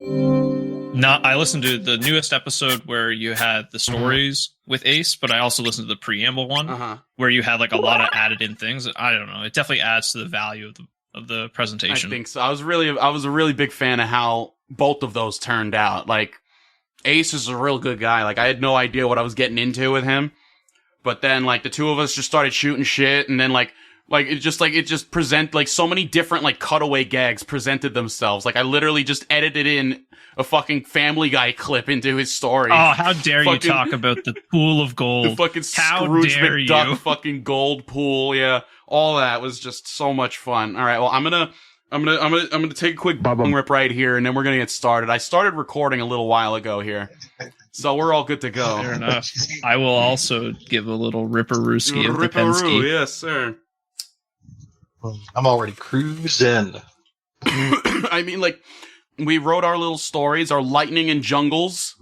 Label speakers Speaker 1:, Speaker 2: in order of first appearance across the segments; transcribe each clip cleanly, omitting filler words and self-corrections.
Speaker 1: Not, I listened to the newest episode where you had the stories with Ace, but I also listened to the preamble one where you had like a lot of added in things. I don't know. It definitely adds to the value of the presentation.
Speaker 2: I think so. I was a really big fan of how both of those turned out. Like, Ace is a real good guy. Like, I had no idea what I was getting into with him. But then, like, the two of us just started shooting shit, and then, it just present, like, so many different, like, cutaway gags presented themselves. Like, I literally just edited in a fucking Family Guy clip into his story.
Speaker 1: Oh, how dare you talk about the pool of gold.
Speaker 2: The fucking Scrooge McDuck fucking gold pool, yeah. All that was just so much fun. All right, well, I'm gonna take a quick bong rip right here, and then we're gonna get started. I started recording a little while ago here, so we're all good to go.
Speaker 1: Fair enough. I will also give a little ripperooski of the Penske.
Speaker 2: Yes, sir.
Speaker 3: I'm already cruising.
Speaker 2: I mean, like, we wrote our little stories, our lightning and jungles,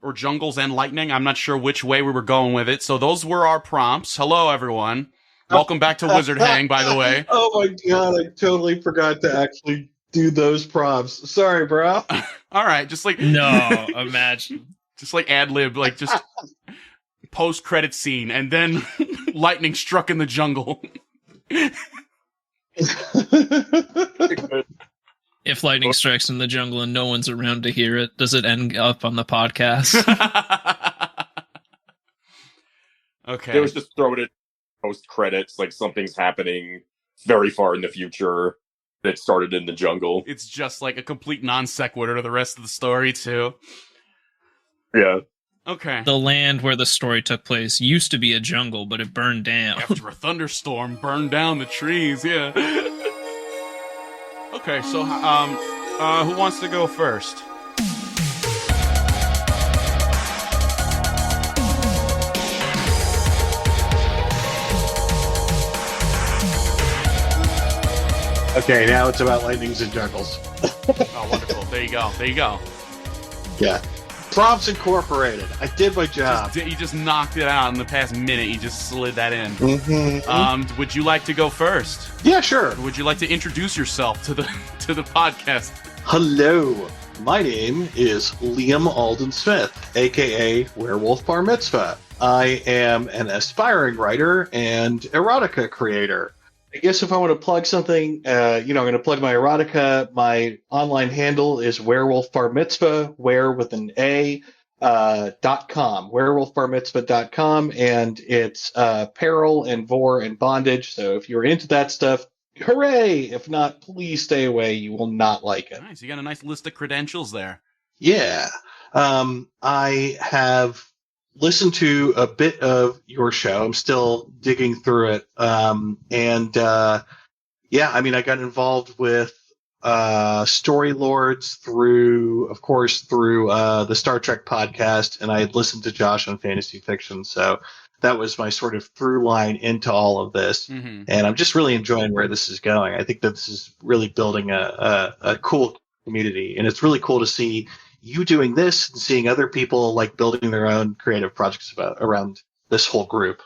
Speaker 2: or jungles and lightning. I'm not sure which way we were going with it. So those were our prompts. Hello, everyone. Welcome back to Wizard Hang, by the way.
Speaker 3: Oh my god, I totally forgot to actually do those prompts. Sorry, bro.
Speaker 2: All right, just like...
Speaker 1: No, imagine.
Speaker 2: Just like ad-lib, like just post-credit scene, and then lightning struck in the jungle.
Speaker 1: If lightning strikes in the jungle and no one's around to hear it, does it end up on the podcast?
Speaker 2: Okay.
Speaker 4: They was just throwing it post credits, like something's happening very far in the future that started in the jungle.
Speaker 2: It's just like a complete non sequitur to the rest of the story too.
Speaker 4: Yeah.
Speaker 2: Okay.
Speaker 1: The land where the story took place used to be a jungle, but it burned down.
Speaker 2: After a thunderstorm burned down the trees, yeah. Okay, so who wants to go first?
Speaker 3: Okay, now it's about lightnings and jungles.
Speaker 2: Oh, wonderful. There you go. There you go.
Speaker 3: Yeah. Prompts incorporated. I did my job.
Speaker 2: You just knocked it out in the past minute. You just slid that in.
Speaker 3: Mm-hmm.
Speaker 2: Would you like to go first?
Speaker 3: Yeah, sure.
Speaker 2: Or would you like to introduce yourself to the podcast?
Speaker 3: Hello. My name is Liam Alden Smith, aka WareWolfBarmitzvah. I am an aspiring writer and erotica creator. I guess if I want to plug something, I'm going to plug my erotica. My online handle is WareWolfBarmitzvah, where with an A, .com, WareWolfBarmitzvah.com, and it's peril and vor and bondage. So if you're into that stuff, hooray! If not, please stay away. You will not like it.
Speaker 2: Nice. You got a nice list of credentials there.
Speaker 3: Yeah. I have listened to a bit of your show. I'm still digging through it. I got involved with Story Lords through the Star Trek podcast, and I had listened to Josh on fantasy fiction. So that was my sort of through line into all of this.
Speaker 2: Mm-hmm.
Speaker 3: And I'm just really enjoying where this is going. I think that this is really building a cool community, and it's really cool to see you doing this and seeing other people like building their own creative projects around this whole group.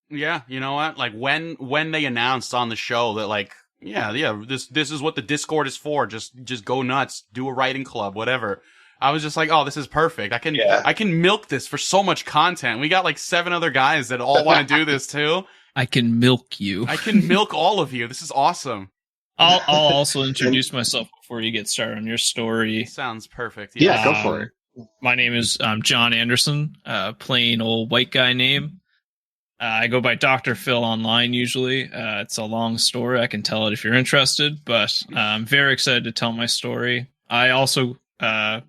Speaker 2: Yeah, you know what? Like when they announced on the show that this is what the Discord is for. Just go nuts, do a writing club, whatever. I was just like, oh, this is perfect. I can milk this for so much content. We got like 7 other guys that all want to do this too.
Speaker 1: I can milk you.
Speaker 2: I can milk all of you. This is awesome.
Speaker 1: I'll also introduce myself before you get started on your story.
Speaker 2: Sounds perfect.
Speaker 3: Yeah, go for it.
Speaker 1: My name is John Anderson, plain old white guy name. I go by Dr. Phil online usually. It's a long story. I can tell it if you're interested, but I'm very excited to tell my story. I also,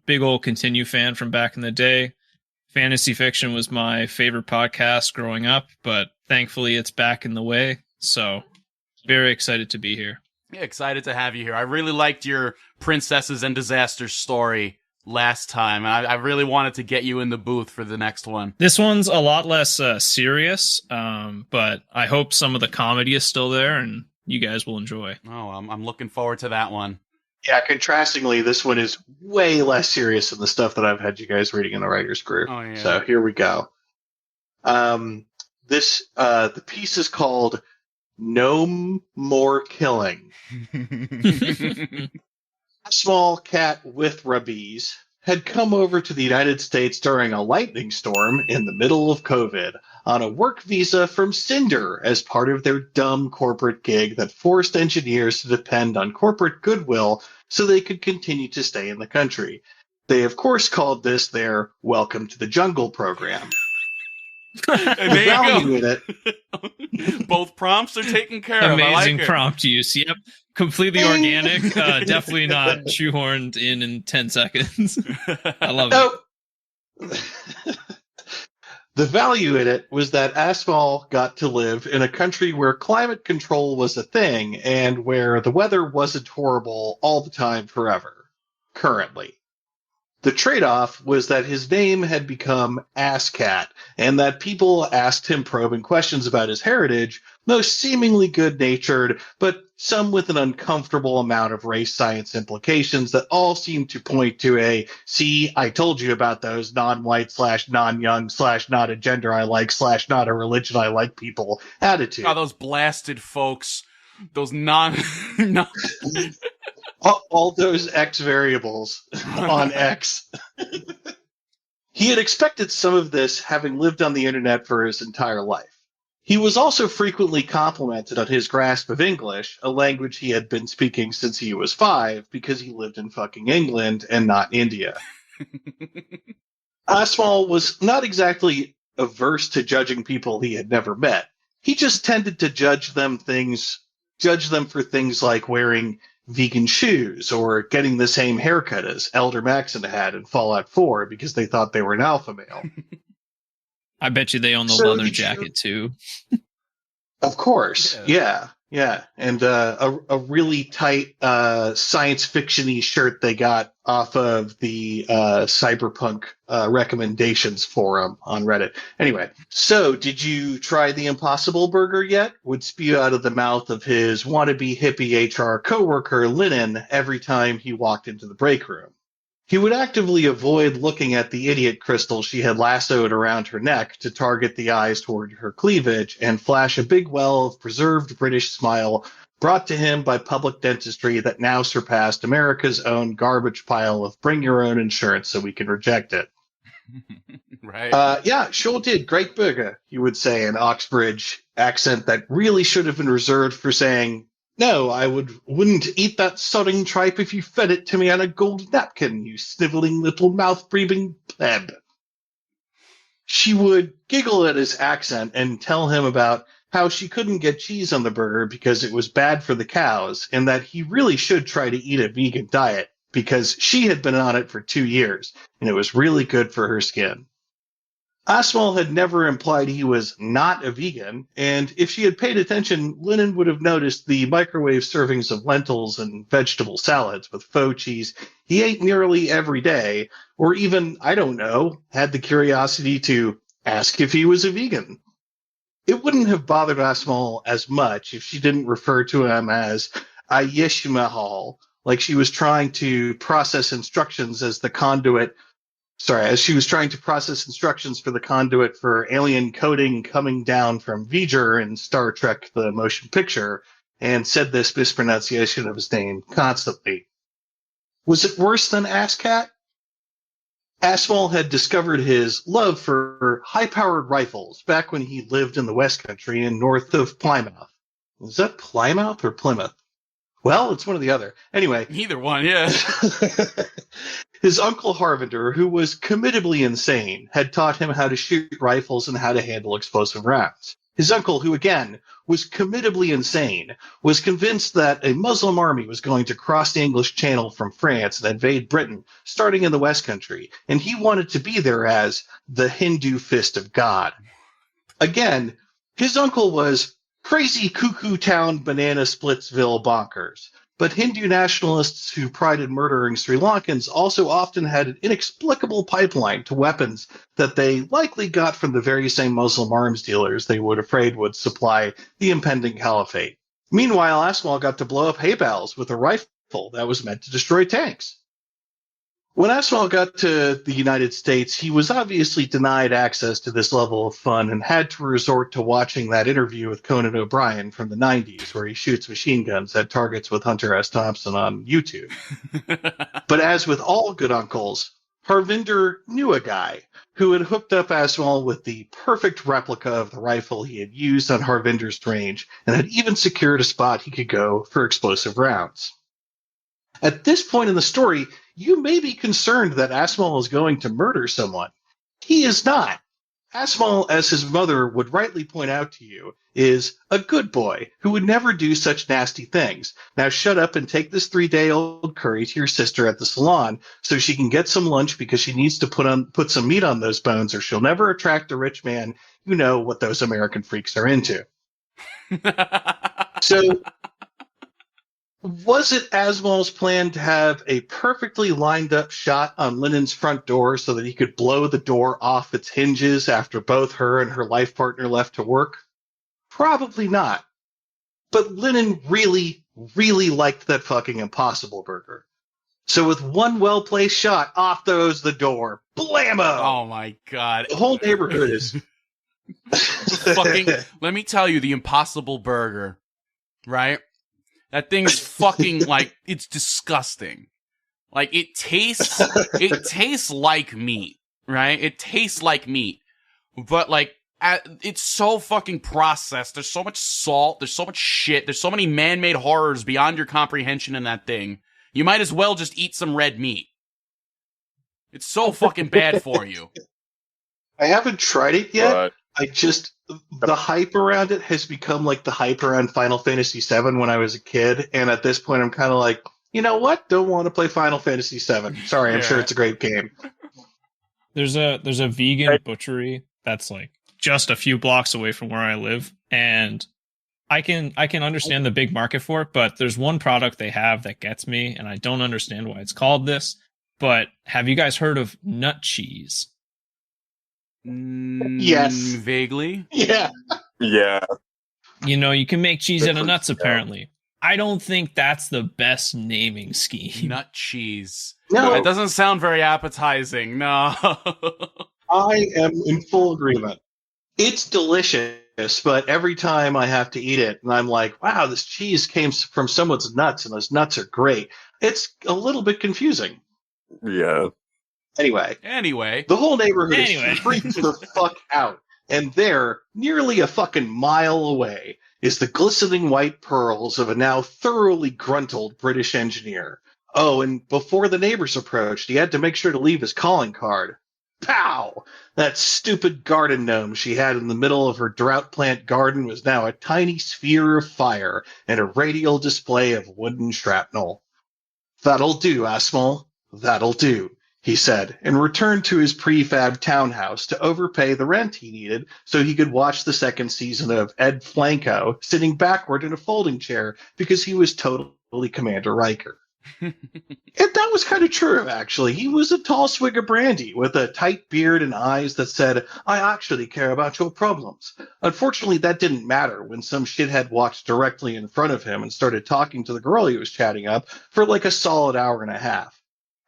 Speaker 1: big old Continue fan from back in the day. Fantasy fiction was my favorite podcast growing up, but thankfully it's back in the way. So very excited to be here.
Speaker 2: Yeah, excited to have you here. I really liked your Princesses and Disasters story last time, and I really wanted to get you in the booth for the next one.
Speaker 1: This one's a lot less serious, but I hope some of the comedy is still there, and you guys will enjoy.
Speaker 2: Oh, I'm looking forward to that one.
Speaker 3: Yeah, contrastingly, this one is way less serious than the stuff that I've had you guys reading in the writers group.
Speaker 2: Oh, yeah.
Speaker 3: So here we go. The piece is called No More Killing. A small cat with rabies had come over to the United States during a lightning storm in the middle of COVID on a work visa from Cinder as part of their dumb corporate gig that forced engineers to depend on corporate goodwill so they could continue to stay in the country. They, of course, called this their Welcome to the Jungle program.
Speaker 2: And
Speaker 3: The
Speaker 2: there
Speaker 3: value
Speaker 2: you
Speaker 3: in it.
Speaker 2: go. Both prompts are taken care of.
Speaker 1: Amazing
Speaker 2: I like
Speaker 1: prompt use. Yep. Completely
Speaker 3: Ding.
Speaker 1: organic. Definitely not shoehorned in 10 seconds. I love it.
Speaker 3: No. The value in it was that Asphalt got to live in a country where climate control was a thing and where the weather wasn't horrible all the time forever, currently. The trade-off was that his name had become Asscat, and that people asked him probing questions about his heritage, most seemingly good-natured, but some with an uncomfortable amount of race science implications that all seemed to point to a, see, I told you about those non-white / non-young / not a gender I like / not a religion I like people attitude.
Speaker 2: Oh, those blasted folks. Those
Speaker 3: all those X variables on X. He had expected some of this, having lived on the internet for his entire life. He was also frequently complimented on his grasp of English, a language he had been speaking since he was 5, because he lived in fucking England and not India. Asmal was not exactly averse to judging people he had never met. He just tended to judge them for things like wearing vegan shoes or getting the same haircut as Elder Maxon had in Fallout 4 because they thought they were an alpha male.
Speaker 1: I bet you they own the
Speaker 3: So
Speaker 1: leather
Speaker 3: did you-
Speaker 1: jacket too.
Speaker 3: Of course, yeah. And a really tight science fiction-y shirt they got off of the Cyberpunk recommendations forum on Reddit. Anyway, so did you try the Impossible Burger yet? Would spew out of the mouth of his wannabe hippie HR coworker, Lennon, every time he walked into the break room. He would actively avoid looking at the idiot crystal she had lassoed around her neck to target the eyes toward her cleavage and flash a big well of preserved British smile brought to him by public dentistry that now surpassed America's own garbage pile of bring your own insurance so we can reject it.
Speaker 2: Right.
Speaker 3: Yeah, sure did. Great burger, he would say in Oxbridge accent that really should have been reserved for saying, no, I wouldn't eat that sodding tripe if you fed it to me on a gold napkin, you sniveling little mouth-breathing pleb. She would giggle at his accent and tell him about how she couldn't get cheese on the burger because it was bad for the cows, and that he really should try to eat a vegan diet because she had been on it for 2 years, and it was really good for her skin. Asmal had never implied he was not a vegan, and if she had paid attention, Lennon would have noticed the microwave servings of lentils and vegetable salads with faux cheese he ate nearly every day, or even, I don't know, had the curiosity to ask if he was a vegan. It wouldn't have bothered Asmal as much if she didn't refer to him as Ayeshmahal, like she was trying to process instructions as she was trying to process instructions for the conduit for alien coding coming down from V'ger in Star Trek the Motion Picture, and said this mispronunciation of his name constantly. Was it worse than Asscat? Asmal had discovered his love for high-powered rifles back when he lived in the West Country and north of Plymouth. Was that Plymouth or Plymouth? Well, it's one or the other. Anyway.
Speaker 2: Either one, yeah.
Speaker 3: His uncle Harvinder, who was committably insane, had taught him how to shoot rifles and how to handle explosive rounds. His uncle, who again was committably insane, was convinced that a Muslim army was going to cross the English Channel from France and invade Britain, starting in the West Country, and he wanted to be there as the Hindu fist of God. Again, his uncle was crazy cuckoo town banana splitsville bonkers. But Hindu nationalists who prided murdering Sri Lankans also often had an inexplicable pipeline to weapons that they likely got from the very same Muslim arms dealers they were afraid would supply the impending caliphate. Meanwhile, Asmal got to blow up hay bales with a rifle that was meant to destroy tanks. When Asimov got to the United States, he was obviously denied access to this level of fun and had to resort to watching that interview with Conan O'Brien from the 90s, where he shoots machine guns at targets with Hunter S. Thompson on YouTube. But as with all good uncles, Harvinder knew a guy who had hooked up Asimov with the perfect replica of the rifle he had used on Harvinder's range and had even secured a spot he could go for explosive rounds. At this point in the story, you may be concerned that Asimov is going to murder someone. He is not. Asimov, as his mother would rightly point out to you, is a good boy who would never do such nasty things. Now shut up and take this 3-day-old curry to your sister at the salon so she can get some lunch because she needs to put some meat on those bones or she'll never attract a rich man. You know what those American freaks are into. So, was it Asimov's plan to have a perfectly lined up shot on Lennon's front door so that he could blow the door off its hinges after both her and her life partner left to work? Probably not. But Lennon really, really liked that fucking Impossible Burger. So with one well-placed shot, off goes the door. Blammo!
Speaker 2: Oh my god.
Speaker 3: The whole neighborhood is...
Speaker 2: Fucking, let me tell you, the Impossible Burger, right? That thing's fucking, like, it's disgusting. Like, it tastes like meat, right? It tastes like meat. But, like, it's so fucking processed. There's so much salt. There's so much shit. There's so many man-made horrors beyond your comprehension in that thing. You might as well just eat some red meat. It's so fucking bad for you.
Speaker 3: I haven't tried it yet.
Speaker 4: But
Speaker 3: The hype around it has become like the hype around Final Fantasy VII when I was a kid. And at this point, I'm kind of like, you know what? Don't want to play Final Fantasy VII. Sorry, I'm sure it's a great game.
Speaker 1: There's a vegan butchery that's like just a few blocks away from where I live. And I can understand the big market for it, but there's one product they have that gets me, and I don't understand why it's called this. But have you guys heard of nut cheese?
Speaker 3: Yes.
Speaker 2: Vaguely.
Speaker 3: Yeah.
Speaker 4: yeah,
Speaker 1: You know, you can make cheese out of nuts,
Speaker 4: Yeah.
Speaker 1: apparently. I don't think that's the best naming scheme.
Speaker 2: Nut cheese.
Speaker 3: No.
Speaker 2: It doesn't sound very appetizing. No.
Speaker 3: I am in full agreement. It's delicious, but every time I have to eat it, and I'm like, wow, this cheese came from someone's nuts, and those nuts are great. It's a little bit confusing.
Speaker 4: yeah.
Speaker 3: Anyway, the whole neighborhood is freaked the fuck out. And there, nearly a fucking mile away, is the glistening white pearls of a now thoroughly gruntled British engineer. Oh, and before the neighbors approached, he had to make sure to leave his calling card. Pow! That stupid garden gnome she had in the middle of her drought plant garden was now a tiny sphere of fire and a radial display of wooden shrapnel. That'll do, Asmal. That'll do, he said, and returned to his prefab townhouse to overpay the rent he needed so he could watch the second season of Ed Flanco sitting backward in a folding chair because he was totally Commander Riker. And that was kind of true, actually. He was a tall swig of brandy with a tight beard and eyes that said, I actually care about your problems. Unfortunately, that didn't matter when some shithead walked directly in front of him and started talking to the girl he was chatting up for like a solid hour and a half.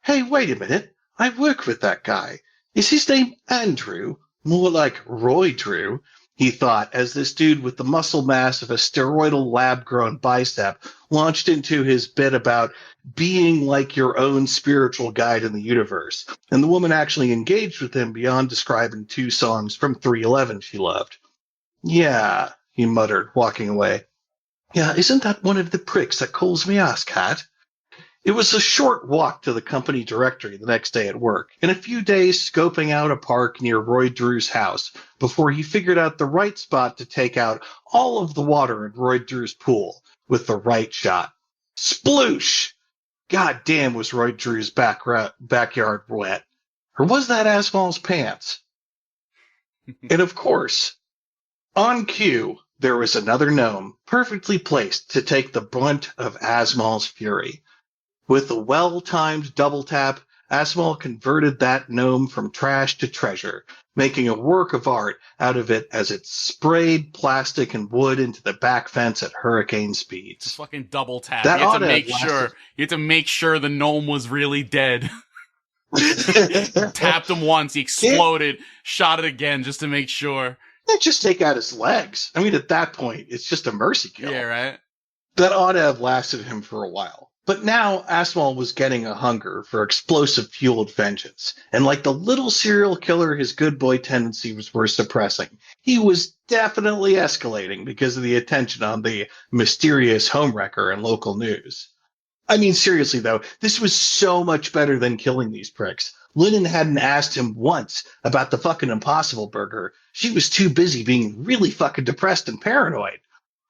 Speaker 3: Hey, wait a minute. I work with that guy. Is his name Andrew? More like Roy Drew, he thought, as this dude with the muscle mass of a steroidal lab-grown bicep launched into his bit about being like your own spiritual guide in the universe. And the woman actually engaged with him beyond describing 2 songs from 311 she loved. Yeah, he muttered, walking away. Yeah, isn't that one of the pricks that calls me ass-cat? It was a short walk to the company directory the next day at work, and a few days scoping out a park near Roy Drew's house before he figured out the right spot to take out all of the water in Roy Drew's pool with the right shot. Sploosh! God damn, was Roy Drew's backyard wet. Or was that Asmal's pants? And of course, on cue, there was another gnome perfectly placed to take the brunt of Asmal's fury. With a well-timed double tap, Asmal converted that gnome from trash to treasure, making a work of art out of it as it sprayed plastic and wood into the back fence at hurricane speeds.
Speaker 2: It's a fucking double tap.
Speaker 3: That
Speaker 2: You have
Speaker 3: oughta
Speaker 2: to make
Speaker 3: have
Speaker 2: sure.
Speaker 3: lasted-
Speaker 2: You have to make sure the gnome was really dead. Tapped him once, he exploded, shot it again just to make sure.
Speaker 3: Just take out his legs. I mean, at that point, it's just a mercy kill.
Speaker 2: Yeah, right?
Speaker 3: That ought to have lasted him for a while. But now Asmal was getting a hunger for explosive-fueled vengeance. And like the little serial killer his good boy tendencies were suppressing, he was definitely escalating because of the attention on the mysterious homewrecker and local news. I mean, seriously, though, this was so much better than killing these pricks. Lennon hadn't asked him once about the fucking Impossible Burger. She was too busy being really fucking depressed and paranoid.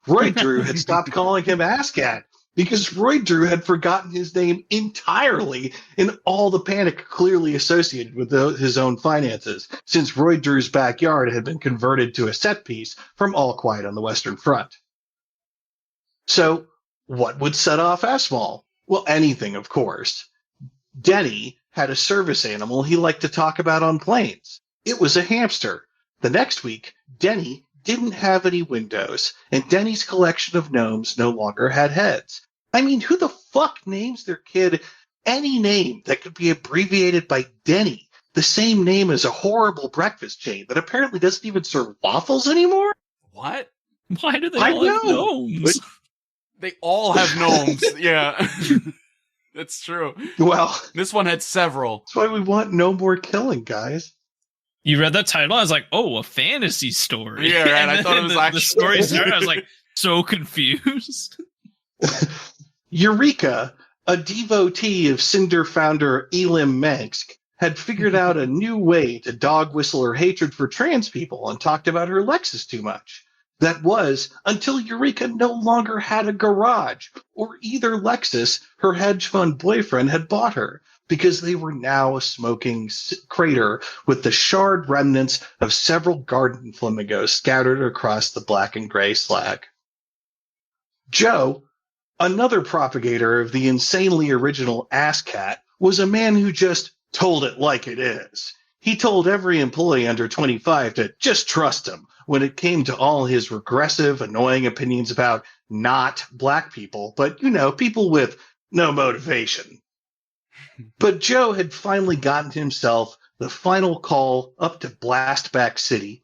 Speaker 3: Roy Drew had stopped calling him Asscat because Roy Drew had forgotten his name entirely in all the panic clearly associated with his own finances, since Roy Drew's backyard had been converted to a set piece from All Quiet on the Western Front. So, what would set off Asmal? Well, anything, of course. Denny had a service animal he liked to talk about on planes. It was a hamster. The next week, Denny didn't have any windows, and Denny's collection of gnomes no longer had heads. I mean, who the fuck names their kid any name that could be abbreviated by Denny? The same name as a horrible breakfast chain that apparently doesn't even serve waffles anymore?
Speaker 2: What?
Speaker 1: Why do they all have gnomes?
Speaker 2: They all have gnomes. Yeah. That's true.
Speaker 3: Well,
Speaker 2: this one had several.
Speaker 3: That's why we want no more killing, guys.
Speaker 1: You read that title, I was like, oh, a fantasy story.
Speaker 2: Yeah, right. I thought it was actually...
Speaker 1: The story started, I was like, so confused.
Speaker 3: Eureka, a devotee of Cinder founder Elim Mansk, had figured out a new way to dog whistle her hatred for trans people and talked about her Lexus too much. That was until Eureka no longer had a garage, or either Lexus her hedge fund boyfriend had bought her, because they were now a smoking crater with the charred remnants of several garden flamingos scattered across the black and gray slag. Joe, another propagator of the insanely original Ass Cat, was a man who just told it like it is. He told every employee under 25 to just trust him when it came to all his regressive, annoying opinions about not black people, but, people with no motivation. But Joe had finally gotten himself the final call up to Blastback City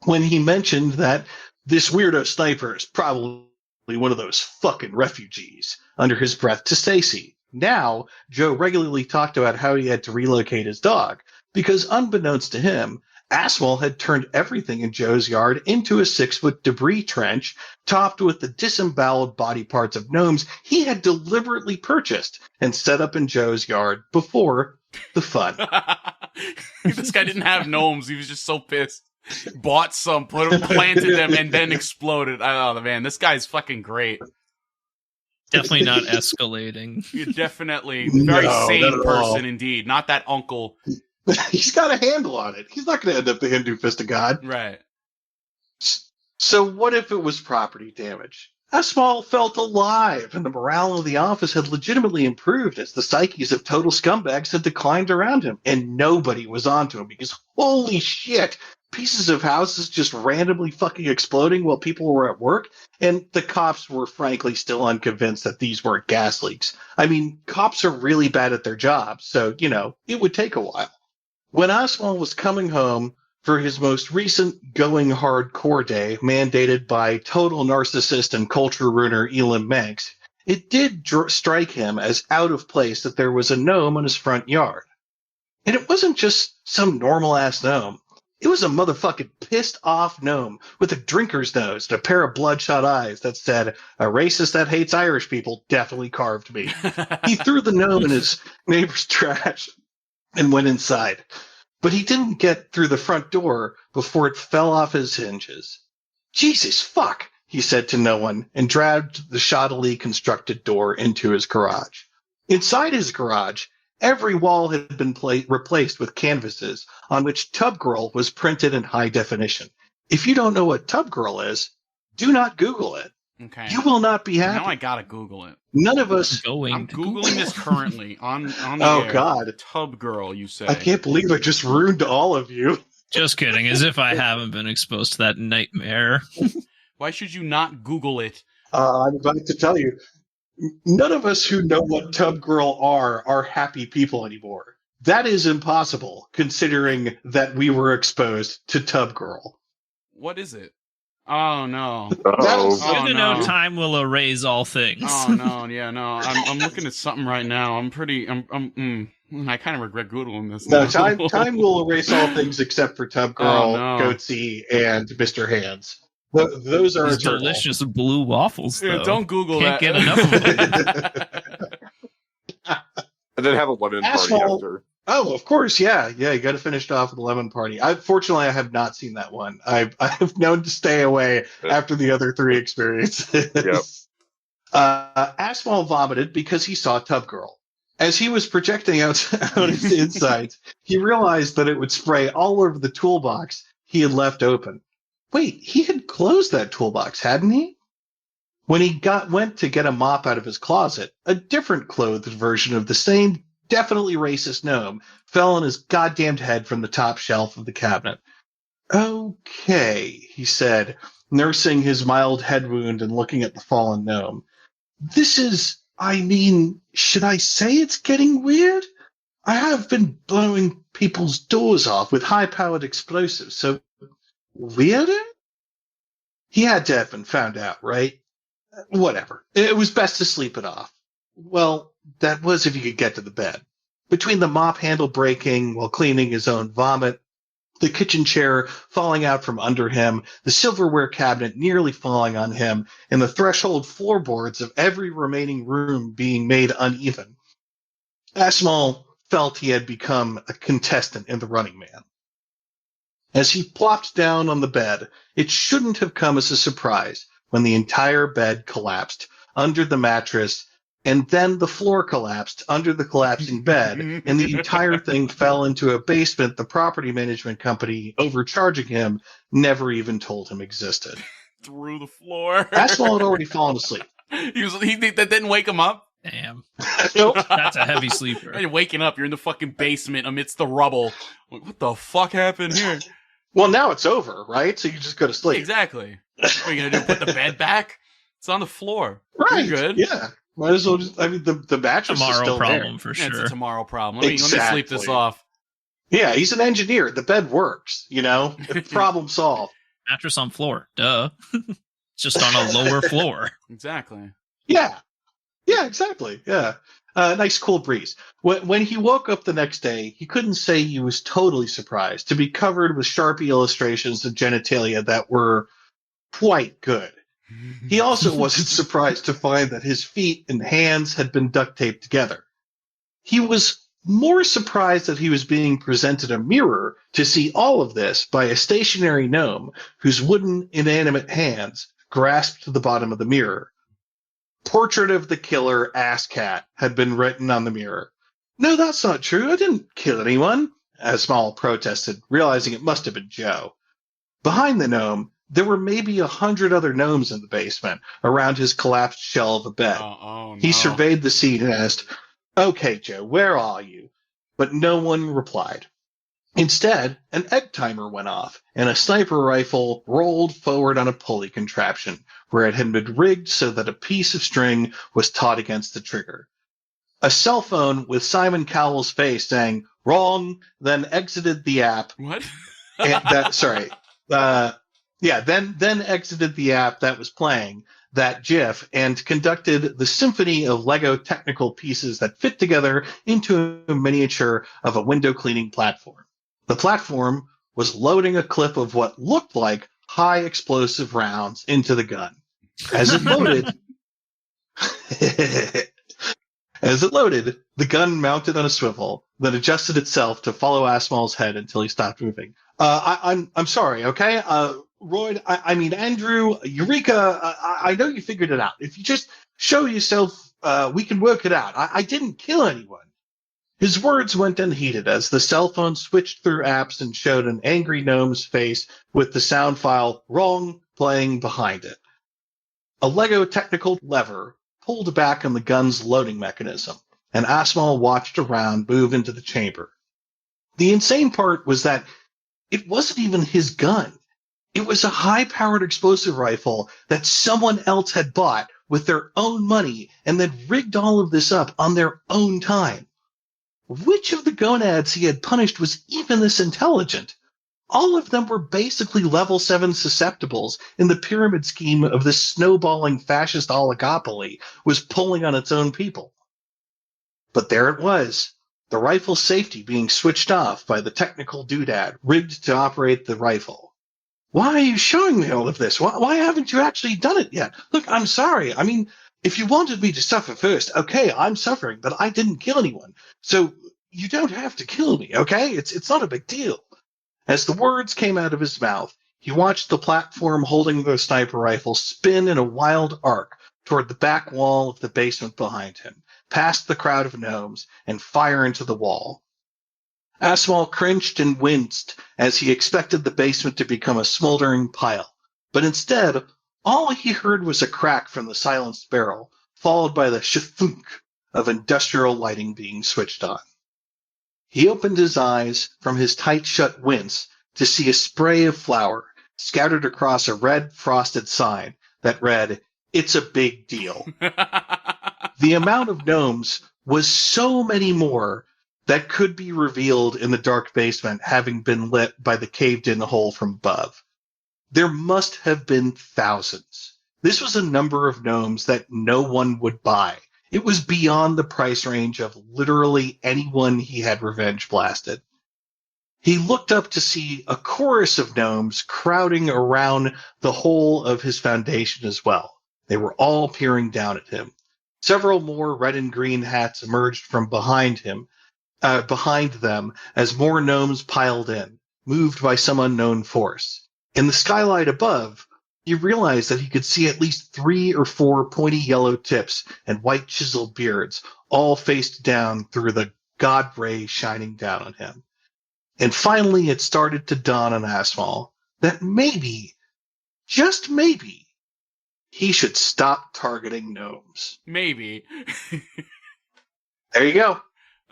Speaker 3: when he mentioned that this weirdo sniper is probably one of those fucking refugees, under his breath to Stacy. Now, Joe regularly talked about how he had to relocate his dog, because unbeknownst to him, Asmal had turned everything in Joe's yard into a 6-foot debris trench, topped with the disemboweled body parts of gnomes he had deliberately purchased and set up in Joe's yard before the fun.
Speaker 2: This guy didn't have gnomes. He was just so pissed. Bought some, planted them, and then exploded. Oh, man, this guy's fucking great.
Speaker 1: Definitely not escalating.
Speaker 2: You're definitely very sane person indeed. Not that uncle.
Speaker 3: He's got a handle on it. He's not going to end up the Hindu fist of God.
Speaker 2: Right.
Speaker 3: So what if it was property damage? Asmal felt alive, and the morale of the office had legitimately improved as the psyches of total scumbags had declined around him, and nobody was onto him because, holy shit, pieces of houses just randomly fucking exploding while people were at work, and the cops were frankly still unconvinced that these weren't gas leaks. I mean, cops are really bad at their jobs, so, it would take a while. When Asmal was coming home for his most recent going hardcore day, mandated by total narcissist and culture ruiner Elim Manx, it did strike him as out of place that there was a gnome on his front yard. And it wasn't just some normal-ass gnome. It was a motherfucking pissed-off gnome with a drinker's nose and a pair of bloodshot eyes that said, "A racist that hates Irish people definitely carved me." He threw the gnome in his neighbor's trash and went inside. But he didn't get through the front door before it fell off his hinges. "Jesus fuck," he said to no one, and dragged the shoddily constructed door into his garage. Inside his garage, every wall had been replaced with canvases on which Tub Girl was printed in high definition. If you don't know what Tub Girl is, do not Google it.
Speaker 2: Okay.
Speaker 3: You will not be happy.
Speaker 2: Now I gotta Google it.
Speaker 3: None of us.
Speaker 2: I'm Googling this currently on the
Speaker 3: Oh,
Speaker 2: air.
Speaker 3: God.
Speaker 2: Tub Girl, you say.
Speaker 3: I can't believe I just ruined all of you.
Speaker 1: Just kidding. As if I haven't been exposed to that nightmare.
Speaker 2: Why should you not Google it?
Speaker 3: I'm about to tell you, none of us who know what Tub Girl are happy people anymore. That is impossible, considering that we were exposed to Tub Girl.
Speaker 2: What is it? Oh no.
Speaker 3: That's-
Speaker 1: Good to know
Speaker 2: no.
Speaker 1: time will erase all things.
Speaker 2: Oh no, yeah, no. I'm looking at something right now. I kind of regret Googling this.
Speaker 3: No,
Speaker 2: now.
Speaker 3: time will erase all things except for Tub Girl,
Speaker 2: Oh, no.
Speaker 3: Goatsy, and Mr. Hands. Those are
Speaker 1: These
Speaker 3: eternal.
Speaker 1: delicious blue waffles, though.
Speaker 2: Yeah, don't Google
Speaker 1: Can't
Speaker 2: that.
Speaker 1: get enough of them.
Speaker 4: And then have a lemon party
Speaker 3: Asshole.
Speaker 4: after.
Speaker 3: Oh, of course, yeah. You got to finish it off with a lemon party. Fortunately, I have not seen that one. I've known to stay away after the other 3 experiences.
Speaker 4: Yep.
Speaker 3: Asmal vomited because he saw Tub Girl. As he was projecting out his insides, he realized that it would spray all over the toolbox he had left open. Wait, he had closed that toolbox, hadn't he? When he went to get a mop out of his closet, a different clothed version of the same definitely racist gnome fell on his goddamned head from the top shelf of the cabinet. Okay, he said, nursing his mild head wound and looking at the fallen gnome. This is, should I say it's getting weird? I have been blowing people's doors off with high-powered explosives, so weirder? He had to have been found out, right? Whatever. It was best to sleep it off. Well, that was if he could get to the bed. Between the mop handle breaking while cleaning his own vomit, the kitchen chair falling out from under him, the silverware cabinet nearly falling on him, and the threshold floorboards of every remaining room being made uneven, Asmal felt he had become a contestant in the Running Man. As he plopped down on the bed, it shouldn't have come as a surprise when the entire bed collapsed under the mattress, and then the floor collapsed under the collapsing bed, and the entire thing fell into a basement the property management company, overcharging him, never even told him existed.
Speaker 2: Through the floor.
Speaker 3: Asmal had already fallen asleep.
Speaker 2: That didn't wake him up?
Speaker 1: Damn.
Speaker 3: Nope.
Speaker 1: That's a heavy sleeper.
Speaker 2: You're waking up, you're in the fucking basement amidst the rubble. What the fuck happened here?
Speaker 3: Well, now it's over, right? So you just go to sleep.
Speaker 2: Exactly. What are you gonna do? Put the bed back? It's on the floor.
Speaker 3: Right.
Speaker 2: You're good.
Speaker 3: Yeah. Might as well just, the mattress is
Speaker 1: Tomorrow
Speaker 3: still
Speaker 1: problem
Speaker 3: there.
Speaker 1: for
Speaker 2: Yeah,
Speaker 1: sure.
Speaker 2: it's a tomorrow problem. Let me sleep this
Speaker 3: Exactly.
Speaker 2: off.
Speaker 3: Yeah, he's an engineer. The bed works, Problem solved.
Speaker 1: Mattress on floor. Duh. Just on a lower floor.
Speaker 2: Exactly.
Speaker 3: Yeah. Yeah, exactly. Yeah. Nice cool breeze. When he woke up the next day, he couldn't say he was totally surprised to be covered with Sharpie illustrations of genitalia that were quite good. He also wasn't surprised to find that his feet and hands had been duct taped together. He was more surprised that he was being presented a mirror to see all of this by a stationary gnome whose wooden, inanimate hands grasped the bottom of the mirror. Portrait of the killer ass cat had been written on the mirror. No, that's not true. I didn't kill anyone, Asmal protested, realizing it must have been Joe. Behind the gnome, there were maybe 100 other gnomes in the basement around his collapsed shell of a bed.
Speaker 2: Oh, no.
Speaker 3: He surveyed the scene and asked, "Okay, Joe, where are you?" But no one replied. Instead, an egg timer went off, and a sniper rifle rolled forward on a pulley contraption, where it had been rigged so that a piece of string was taut against the trigger. A cell phone with Simon Cowell's face saying, "Wrong," then exited the app.
Speaker 2: What?
Speaker 3: Then exited the app that was playing that GIF and conducted the symphony of Lego technical pieces that fit together into a miniature of a window cleaning platform. The platform was loading a clip of what looked like high explosive rounds into the gun. As it loaded, the gun mounted on a swivel that adjusted itself to follow Asmal's head until he stopped moving. I'm sorry, okay? Royd, Andrew, Eureka, I know you figured it out. If you just show yourself, we can work it out. I didn't kill anyone. His words went unheeded as the cell phone switched through apps and showed an angry gnome's face with the sound file "Wrong" playing behind it. A Lego technical lever pulled back on the gun's loading mechanism, and Asmal watched a round move into the chamber. The insane part was that it wasn't even his gun. It was a high-powered explosive rifle that someone else had bought with their own money and then rigged all of this up on their own time. Which of the gonads he had punished was even this intelligent? All of them were basically level 7 susceptibles in the pyramid scheme of this snowballing fascist oligopoly was pulling on its own people. But there it was, the rifle safety being switched off by the technical doodad rigged to operate the rifle. Why are you showing me all of this? Why haven't you actually done it yet? Look, I'm sorry. I mean, if you wanted me to suffer first, okay, I'm suffering, but I didn't kill anyone. So you don't have to kill me, okay? It's not a big deal. As the words came out of his mouth, he watched the platform holding the sniper rifle spin in a wild arc toward the back wall of the basement behind him, past the crowd of gnomes, and fire into the wall. Asmal cringed and winced as he expected the basement to become a smoldering pile, but instead, all he heard was a crack from the silenced barrel, followed by the shthunk of industrial lighting being switched on. He opened his eyes from his tight-shut wince to see a spray of flour scattered across a red frosted sign that read, "It's a big deal." The amount of gnomes was so many more that could be revealed in the dark basement having been lit by the caved-in hole from above. There must have been thousands. This was a number of gnomes that no one would buy. It was beyond the price range of literally anyone he had revenge blasted. He looked up to see a chorus of gnomes crowding around the whole of his foundation as well. They were all peering down at him. Several more red and green hats emerged from behind them as more gnomes piled in, moved by some unknown force. In the skylight above, he realized that he could see at least 3 or 4 pointy yellow tips and white chiseled beards, all faced down through the god ray shining down on him. And finally it started to dawn on Asmal that maybe, just maybe, he should stop targeting gnomes.
Speaker 2: Maybe.
Speaker 3: There you go.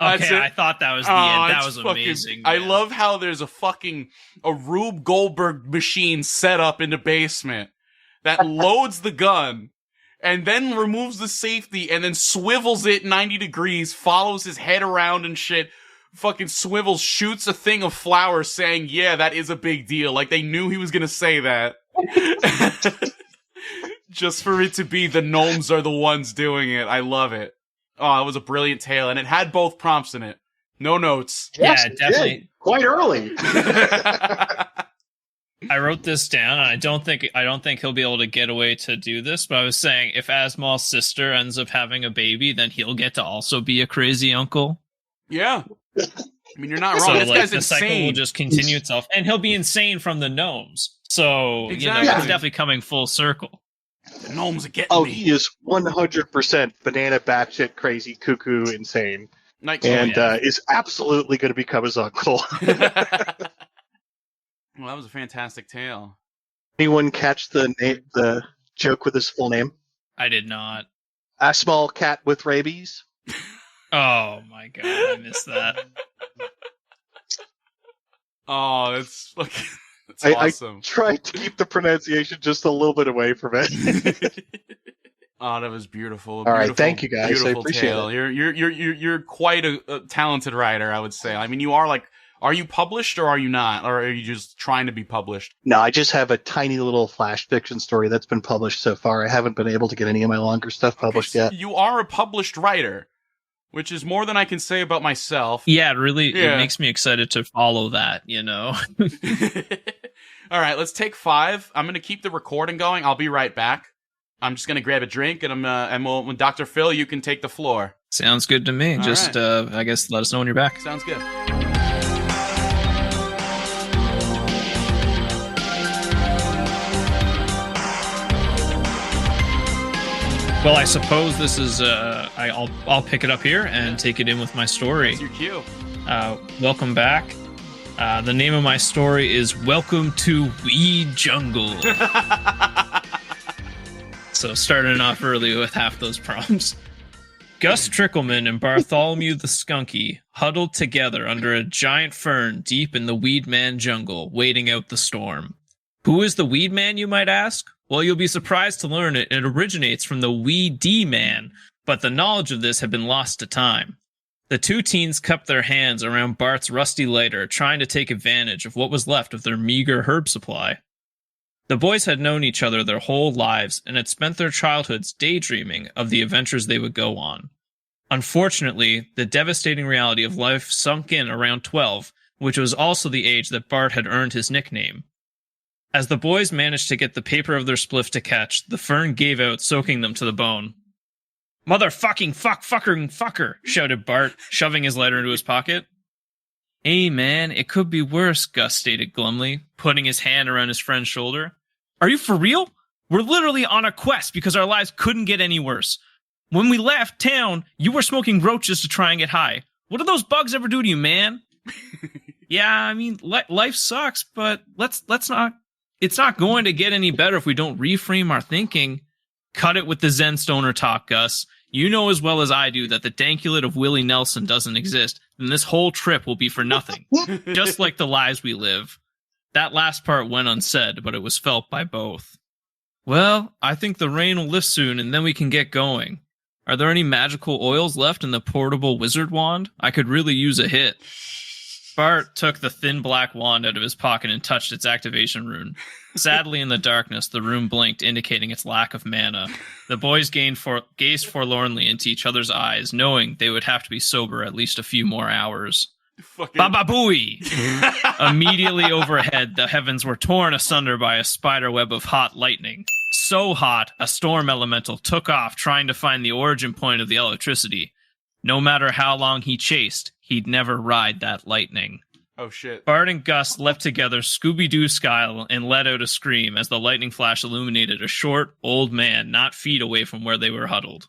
Speaker 1: Okay, I thought that was the end. That was amazing.
Speaker 2: I love how there's a Rube Goldberg machine set up in the basement that loads the gun and then removes the safety and then swivels it 90 degrees, follows his head around and shit, fucking swivels, shoots a thing of flour saying, yeah, that is a big deal. Like they knew he was gonna say that. Just for it to be the gnomes are the ones doing it. I love it. Oh, it was a brilliant tale, and it had both prompts in it. No notes.
Speaker 3: Yes,
Speaker 1: yeah, definitely.
Speaker 3: Quite early.
Speaker 1: I wrote this down, and I don't think he'll be able to get away to do this, but I was saying if Asmal's sister ends up having a baby, then he'll get to also be a crazy uncle.
Speaker 2: Yeah. I mean, you're not wrong.
Speaker 1: So,
Speaker 2: This
Speaker 1: like,
Speaker 2: guy's
Speaker 1: the
Speaker 2: insane.
Speaker 1: cycle will just continue itself, and he'll be insane from the gnomes. So,
Speaker 2: Exactly.
Speaker 1: it's definitely coming full circle.
Speaker 2: The gnomes are getting
Speaker 3: Oh,
Speaker 2: me.
Speaker 3: he is 100% banana batshit crazy cuckoo insane.
Speaker 2: Like,
Speaker 3: Is absolutely going to become his uncle.
Speaker 2: well, that was a fantastic tale.
Speaker 3: Anyone catch the joke with his full name?
Speaker 1: I did not.
Speaker 3: A small cat with rabies.
Speaker 1: Oh my god, I missed that.
Speaker 2: Oh, that's fucking... That's
Speaker 3: I
Speaker 2: awesome.
Speaker 3: tried to keep the pronunciation just a little bit away from it.
Speaker 2: Oh, that was beautiful.
Speaker 3: All right, thank you guys. I
Speaker 2: Beautiful
Speaker 3: appreciate
Speaker 2: tale.
Speaker 3: it.
Speaker 2: You're quite a talented writer, I would say. I mean, you are you published or are you not, or are you just trying to be published?
Speaker 3: No, I just have a tiny little flash fiction story that's been published so far. I haven't been able to get any of my longer stuff published yet.
Speaker 2: You are a published writer, which is more than I can say about myself.
Speaker 1: Yeah, it makes me excited to follow that,
Speaker 2: All right, let's take 5. I'm going to keep the recording going. I'll be right back. I'm just going to grab a drink, and when Dr. Phil, you can take the floor.
Speaker 1: Sounds good to me.
Speaker 2: All
Speaker 1: Just,
Speaker 2: right.
Speaker 1: I guess, let us know when you're back.
Speaker 2: Sounds good.
Speaker 1: Well, I suppose this is, I'll pick it up here and take it in with my story.
Speaker 2: That's your cue.
Speaker 1: Welcome back. The name of my story is Welcome to Weed Jungle. So starting off early with half those prompts. Gus Trickleman and Bartholomew the Skunky huddled together under a giant fern deep in the Weed Man jungle, waiting out the storm. Who is the Weed Man, you might ask? Well, you'll be surprised to learn it originates from the Weed D Man, but the knowledge of this had been lost to time. The two teens cupped their hands around Bart's rusty lighter, trying to take advantage of what was left of their meager herb supply. The boys had known each other their whole lives and had spent their childhoods daydreaming of the adventures they would go on. Unfortunately, the devastating reality of life sunk in around 12, which was also the age that Bart had earned his nickname. As the boys managed to get the paper of their spliff to catch, the fern gave out, soaking them to the bone. "Motherfucking fucker," shouted Bart, shoving his lighter into his pocket. "Hey man, it could be worse," Gus stated glumly, putting his hand around his friend's shoulder. "Are you for real? We're literally on a quest because our lives couldn't get any worse. When we left town, you were smoking roaches to try and get high. What do those bugs ever do to you, man?" "Yeah, I mean, life sucks, but let's not... It's not going to get any better if we don't reframe our thinking." "Cut it with the Zen stoner talk, Gus. You know as well as I do that the dankulate of Willie Nelson doesn't exist, then this whole trip will be for nothing. Just like the lives we live." That last part went unsaid, but it was felt by both. "Well, I think the rain will lift soon and then we can get going. Are there any magical oils left in the portable wizard wand? I could really use a hit." Bart took the thin black wand out of his pocket and touched its activation rune. Sadly, in the darkness, the rune blinked, indicating its lack of mana. The boys gazed forlornly into each other's eyes, knowing they would have to be sober at least a few more hours. Baba Booey! Immediately overhead, the heavens were torn asunder by a spider web of hot lightning. So hot, a storm elemental took off trying to find the origin point of the electricity. No matter how long he chased, he'd never ride that lightning.
Speaker 2: Oh shit.
Speaker 1: Bart and Gus leapt together Scooby-Doo style and let out a scream as the lightning flash illuminated a short, old man not feet away from where they were huddled.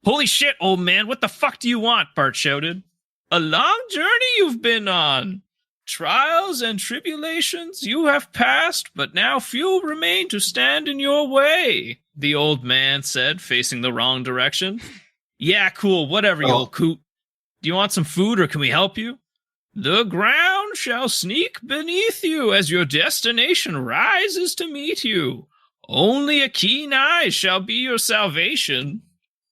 Speaker 1: "Holy shit, old man, what the fuck do you want?" Bart shouted. "A long journey you've been on. Trials and tribulations you have passed, but now few remain to stand in your way," the old man said, facing the wrong direction. "Yeah, cool, whatever, you old coot. Do you want some food or can we help you?" "The ground shall sneak beneath you as your destination rises to meet you. Only a keen eye shall be your salvation."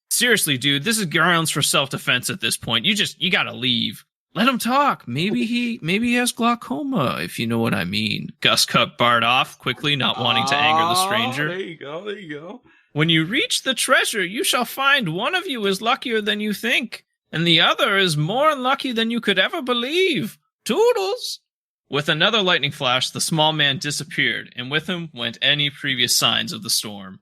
Speaker 1: "Seriously, dude, this is grounds for self-defense at this point. You gotta leave. Let him talk. Maybe he has glaucoma, if you know what I mean." Gus cut Bart off quickly, not wanting to anger the stranger.
Speaker 2: There you go.
Speaker 1: "When you reach the treasure, you shall find one of you is luckier than you think, and the other is more unlucky than you could ever believe. Toodles!" With another lightning flash, the small man disappeared, and with him went any previous signs of the storm.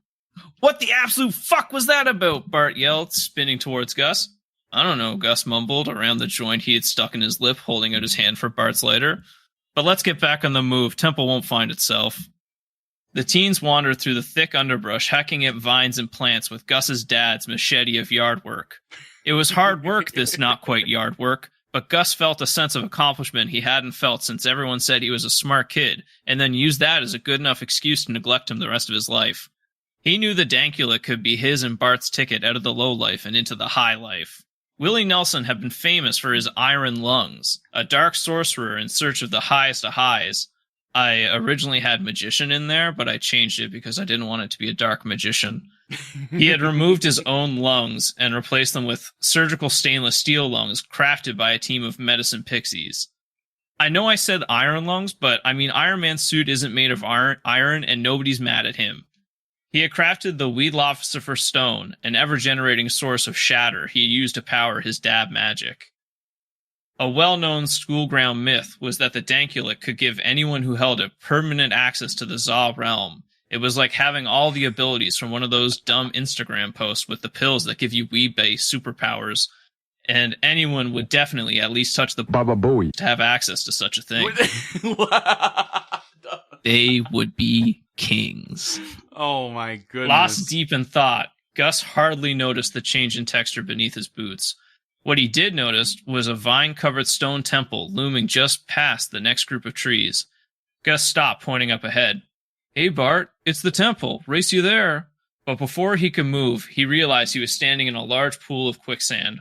Speaker 1: "What the absolute fuck was that about?" Bart yelled, spinning towards Gus. "I don't know," Gus mumbled around the joint he had stuck in his lip, holding out his hand for Bart's lighter. "But let's get back on the move. Temple won't find itself." The teens wandered through the thick underbrush, hacking at vines and plants with Gus's dad's machete of yard work. It was hard work, this not-quite yard work, but Gus felt a sense of accomplishment he hadn't felt since everyone said he was a smart kid, and then used that as a good enough excuse to neglect him the rest of his life. He knew the dankula could be his and Bart's ticket out of the low life and into the high life. Willie Nelson had been famous for his iron lungs, a dark sorcerer in search of the highest of highs. I originally had magician in there, but I changed it because I didn't want it to be a dark magician. He had removed his own lungs and replaced them with surgical stainless steel lungs crafted by a team of medicine pixies. I know I said iron lungs, but I mean Iron Man's suit isn't made of iron and nobody's mad at him. He had crafted the Weedlophifer Stone, an ever-generating source of shatter he used to power his dab magic. A well-known school-ground myth was that the Dankulik could give anyone who held it permanent access to the Za realm. It was like having all the abilities from one of those dumb Instagram posts with the pills that give you weed-based superpowers, and anyone would definitely at least touch the Baba Booey to have access to such a thing. They would be kings.
Speaker 2: Oh my goodness.
Speaker 1: Lost deep in thought, Gus hardly noticed the change in texture beneath his boots. What he did notice was a vine-covered stone temple looming just past the next group of trees. Gus stopped, pointing up ahead. "Hey Bart, it's the temple. Race you there." But before he could move, he realized he was standing in a large pool of quicksand.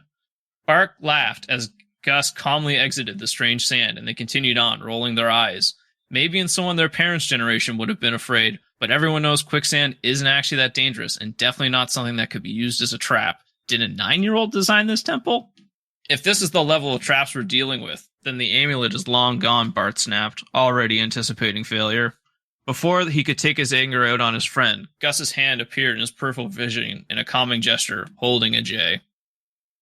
Speaker 1: Bart laughed as Gus calmly exited the strange sand, and they continued on, rolling their eyes. Maybe in someone their parents' generation would have been afraid, but everyone knows quicksand isn't actually that dangerous, and definitely not something that could be used as a trap. Did a 9-year-old design this temple? If this is the level of traps we're dealing with, then the amulet is long gone, Bart snapped, already anticipating failure. Before he could take his anger out on his friend, Gus's hand appeared in his peripheral vision in a calming gesture, holding a J.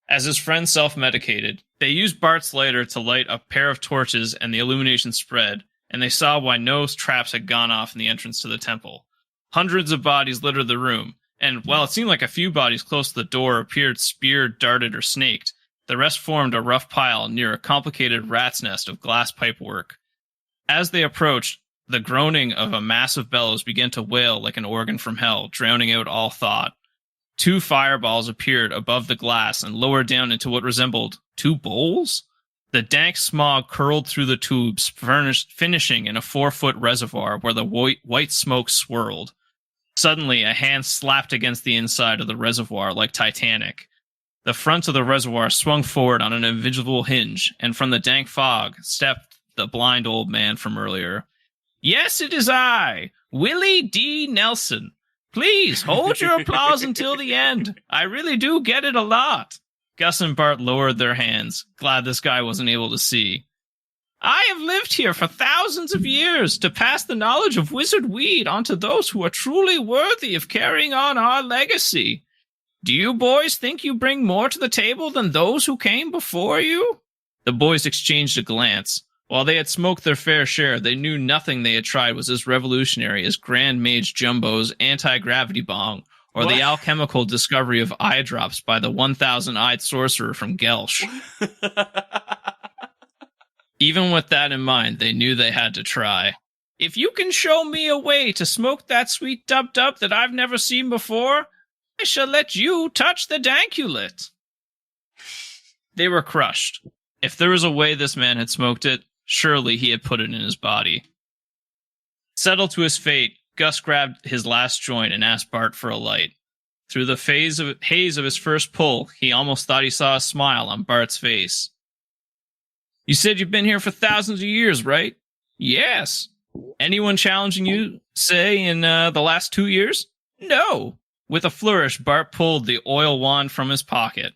Speaker 1: As his friend self-medicated, they used Bart's lighter to light a pair of torches and the illumination spread, and they saw why no traps had gone off in the entrance to the temple. Hundreds of bodies littered the room, and while it seemed like a few bodies close to the door appeared speared, darted, or snaked, the rest formed a rough pile near a complicated rat's nest of glass pipework. As they approached, the groaning of a massive bellows began to wail like an organ from hell, drowning out all thought. 2 fireballs appeared above the glass and lowered down into what resembled 2 bowls? The dank smog curled through the tubes, finishing in a 4-foot reservoir where the white smoke swirled. Suddenly, a hand slapped against the inside of the reservoir like Titanic. The front of the reservoir swung forward on an invisible hinge, and from the dank fog stepped the blind old man from earlier. "Yes, it is I, Willie D. Nelson. Please, hold your applause until the end. I really do get it a lot." Gus and Bart lowered their hands, glad this guy wasn't able to see. "I have lived here for thousands of years to pass the knowledge of wizard weed on to those who are truly worthy of carrying on our legacy. Do you boys think you bring more to the table than those who came before you?" The boys exchanged a glance. While they had smoked their fair share, they knew nothing they had tried was as revolutionary as Grand Mage Jumbo's anti-gravity bong, or the alchemical discovery of eye drops by the 1,000-eyed sorcerer from Gelsh. Even with that in mind, they knew they had to try. "If you can show me a way to smoke that sweet dub-dub that I've never seen before, I shall let you touch the dankulet." They were crushed. If there was a way this man had smoked it, surely he had put it in his body. Settled to his fate, Gus grabbed his last joint and asked Bart for a light. Through the haze of his first pull, he almost thought he saw a smile on Bart's face. "You said you've been here for thousands of years, right?" "Yes." "Anyone challenging you, say, in the last 2 years?" "No." With a flourish, Bart pulled the oil wand from his pocket.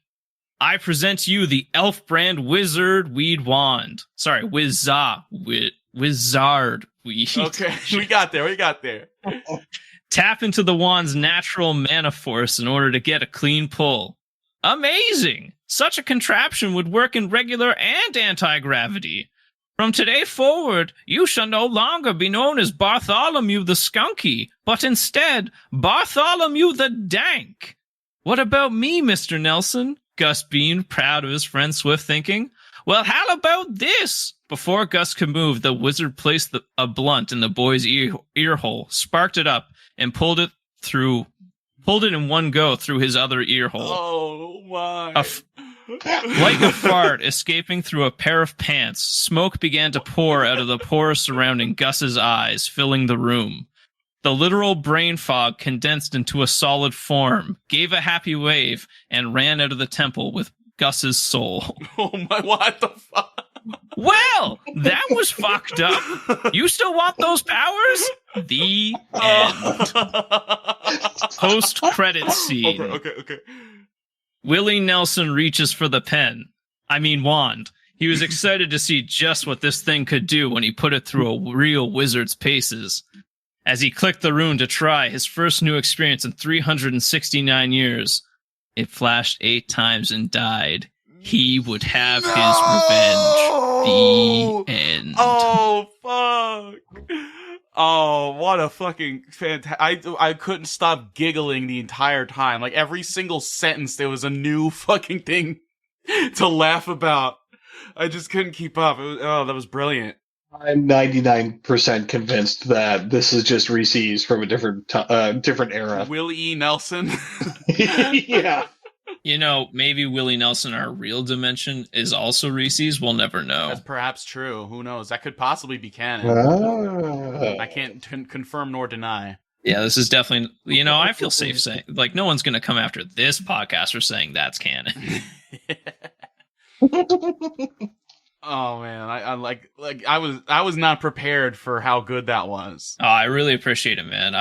Speaker 1: "I present to you the elf brand wizard weed wand. Sorry, wizard weed.
Speaker 2: Okay, we got there.
Speaker 1: Tap into the wand's natural mana force in order to get a clean pull. Amazing! Such a contraption would work in regular and anti-gravity. From today forward, you shall no longer be known as Bartholomew the Skunky, but instead, Bartholomew the Dank. What about me, Mr. Nelson?" Gus beamed, proud of his friend's swift thinking. "Well, how about this?" Before Gus could move, the wizard placed a blunt in the boy's ear hole, sparked it up, and pulled it in one go through his other ear hole.
Speaker 2: Oh my.
Speaker 1: Like a fart escaping through a pair of pants, smoke began to pour out of the pores surrounding Gus's eyes, filling the room. The literal brain fog condensed into a solid form, gave a happy wave, and ran out of the temple with Gus's soul.
Speaker 2: Oh my, what the fuck?
Speaker 1: Well, that was fucked up. You still want those powers? The end. Post-credit scene.
Speaker 2: Okay.
Speaker 1: Willie Nelson reaches for the wand. He was excited to see just what this thing could do when he put it through a real wizard's paces. As he clicked the rune to try his first new experience in 369 years, it flashed 8 times and died. He would have his revenge. The end.
Speaker 2: Oh, fuck. Oh, what a fucking fantastic. I couldn't stop giggling the entire time. Like, every single sentence, there was a new fucking thing to laugh about. I just couldn't keep up. That was brilliant.
Speaker 3: I'm 99% convinced that this is just Hersheez from a different era.
Speaker 2: Willie E. Nelson.
Speaker 3: Yeah.
Speaker 1: You know, maybe Willie Nelson, our real dimension, is also Hersheez. We'll never know.
Speaker 2: That's perhaps true. Who knows? That could possibly be canon. I can't confirm nor deny.
Speaker 1: Yeah, this is definitely... You know, I feel safe saying... Like, no one's going to come after this podcast for saying that's canon.
Speaker 2: Oh man, I was not prepared for how good that was.
Speaker 1: Oh, I really appreciate it, man.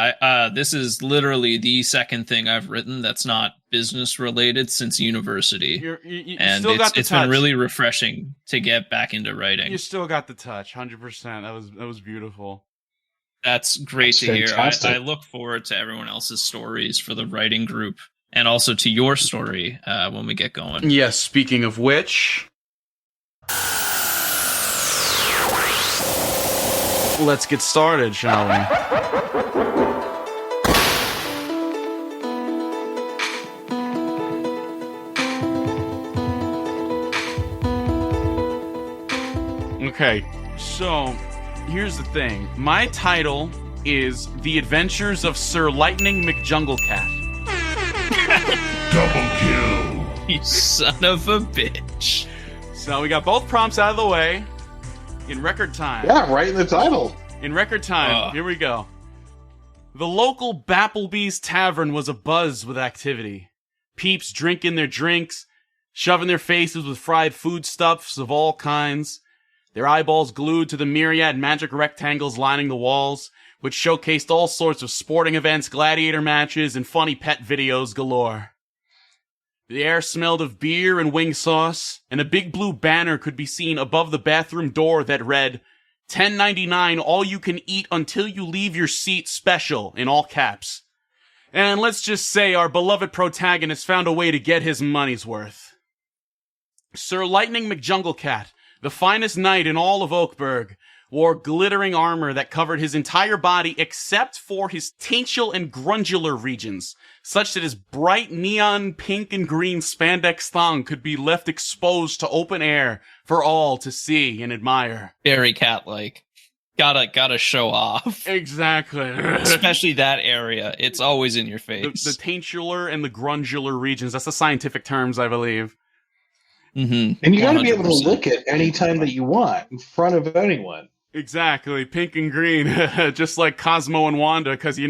Speaker 1: This is literally the second thing I've written that's not business related since university.
Speaker 2: You
Speaker 1: and
Speaker 2: still got the
Speaker 1: it's
Speaker 2: touch.
Speaker 1: been really refreshing to get back into writing.
Speaker 2: You still got the touch, 100%. That was beautiful.
Speaker 1: That's great
Speaker 3: That's
Speaker 1: to hear.
Speaker 3: fantastic.
Speaker 1: I look forward to everyone else's stories for the writing group, and also to your story when we get going.
Speaker 2: Yes, speaking of which, let's get started, shall we? Okay, so here's the thing. My title is The Adventures of Sir Lightning McJunglecat.
Speaker 5: Double kill.
Speaker 1: You son of a bitch.
Speaker 2: So we got both prompts out of the way in record time.
Speaker 3: Yeah, right in the title.
Speaker 2: In record time, here we go. The local Bapplebee's Tavern was abuzz with activity. Peeps drinking their drinks, shoving their faces with fried foodstuffs of all kinds, their eyeballs glued to the myriad magic rectangles lining the walls, which showcased all sorts of sporting events, gladiator matches, and funny pet videos galore. The air smelled of beer and wing sauce, and a big blue banner could be seen above the bathroom door that read, $10.99 all you can eat until you leave your seat special, in all caps. And let's just say our beloved protagonist found a way to get his money's worth. Sir Lightning McJunglecat, the finest knight in all of Oakburg, wore glittering armor that covered his entire body except for his taintial and grundular regions, such that his bright neon pink and green spandex thong could be left exposed to open air for all to see and admire.
Speaker 1: Very cat-like. Gotta show off.
Speaker 2: Exactly.
Speaker 1: Especially that area. It's always in your face.
Speaker 2: The taintular and the grundular regions. That's the scientific terms, I believe.
Speaker 1: Mm-hmm.
Speaker 3: And you got to be able to
Speaker 1: 100%.
Speaker 3: lick it anytime that you want in front of anyone.
Speaker 2: Exactly. Pink and green. Just like Cosmo and Wanda, because,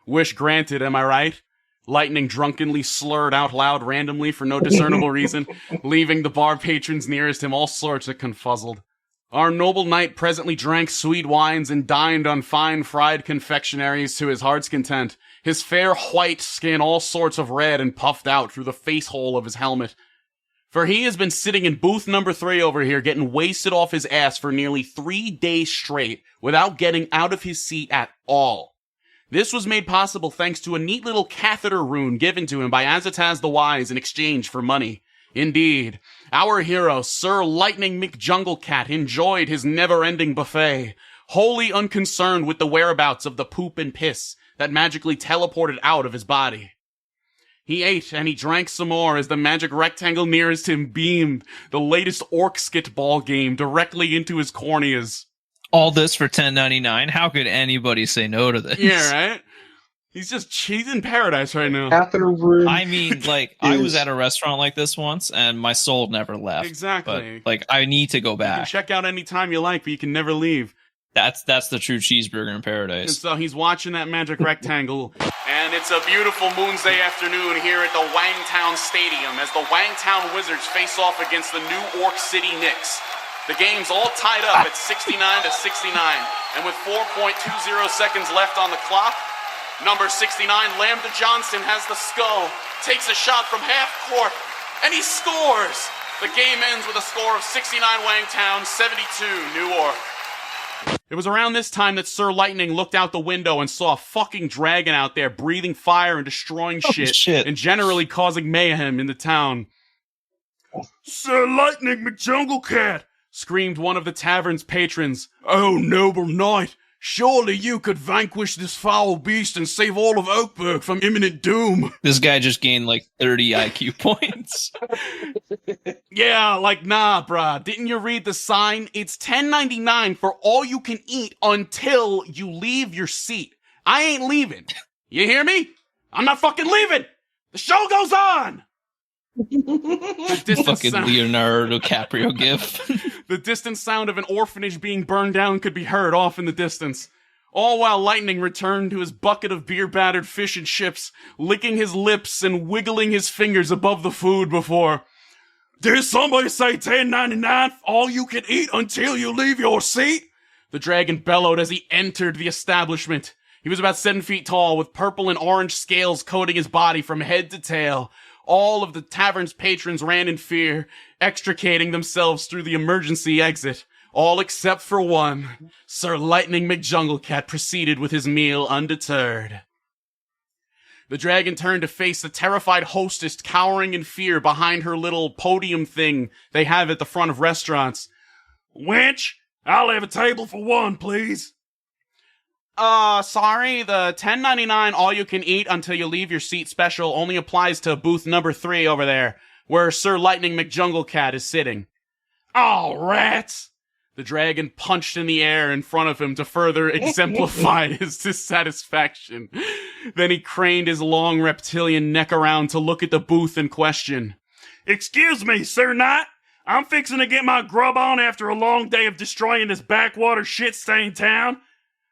Speaker 2: wish granted, am I right? Lightning drunkenly slurred out loud randomly for no discernible reason, leaving the bar patrons nearest him all sorts of confuzzled. Our noble knight presently drank sweet wines and dined on fine fried confectionaries to his heart's content, his fair white skin all sorts of red and puffed out through the face hole of his helmet. For he has been sitting in booth number 3 over here getting wasted off his ass for nearly 3 days straight without getting out of his seat at all. This was made possible thanks to a neat little catheter rune given to him by Azataz the Wise in exchange for money. Indeed, our hero, Sir Lightning McJunglecat, enjoyed his never-ending buffet, wholly unconcerned with the whereabouts of the poop and piss that magically teleported out of his body. He ate and he drank some more as the magic rectangle nearest him beamed the latest orc skit ball game directly into his corneas.
Speaker 1: All this for $10.99? How could anybody say no to this?
Speaker 2: Yeah, right? He's in paradise right now.
Speaker 3: Catheter room.
Speaker 1: I mean, I was at a restaurant like this once, and my soul never left.
Speaker 2: Exactly.
Speaker 1: But, I need to go
Speaker 2: You can
Speaker 1: back.
Speaker 2: check out any time you like, but you can never leave.
Speaker 1: That's the true cheeseburger in
Speaker 2: And
Speaker 1: paradise.
Speaker 2: so he's watching that magic rectangle. And it's a beautiful Moonsday afternoon here at the Wangtown Stadium as the Wangtown Wizards face off against the New Orc City Knicks. The game's all tied up at 69-69, and with 4.20 seconds left on the clock, number 69, Lambda Johnson has the skull, takes a shot from half court, and he scores! The game ends with a score of 69 Wangtown, 72 New Orc. It was around this time that Sir Lightning looked out the window and saw a fucking dragon out there breathing fire and destroying shit, and generally causing mayhem in the town. Sir Lightning McJunglecat! Screamed one of the tavern's patrons. Oh, noble knight, surely you could vanquish this foul beast and save all of Oakburg from imminent doom.
Speaker 1: This guy just gained 30 IQ points.
Speaker 2: Yeah, nah, bruh. Didn't you read the sign? It's $10.99 for all you can eat until you leave your seat. I ain't leaving. You hear me? I'm not fucking leaving. The show goes on. The distant
Speaker 1: Fucking
Speaker 2: sound-
Speaker 1: Leonardo DiCaprio gif.
Speaker 2: The distant sound of an orphanage being burned down could be heard off in the distance. All while Lightning returned to his bucket of beer-battered fish and chips, licking his lips and wiggling his fingers above the food before... Did somebody say $10.99 all you can eat until you leave your seat? The dragon bellowed as he entered the establishment. He was about 7 feet tall, with purple and orange scales coating his body from head to tail. All of the tavern's patrons ran in fear, extricating themselves through the emergency exit. All except for one. Sir Lightning McJunglecat proceeded with his meal undeterred. The dragon turned to face the terrified hostess cowering in fear behind her little podium thing they have at the front of restaurants. Wench, I'll have a table for one, please. Sorry, the $10.99 all you can eat until you leave your seat special only applies to booth number 3 over there, where Sir Lightning McJunglecat is sitting. Oh, rats! The dragon punched in the air in front of him to further exemplify his dissatisfaction. Then he craned his long reptilian neck around to look at the booth in question. Excuse me, Sir Knight. I'm fixing to get my grub on after a long day of destroying this backwater shit-stained town.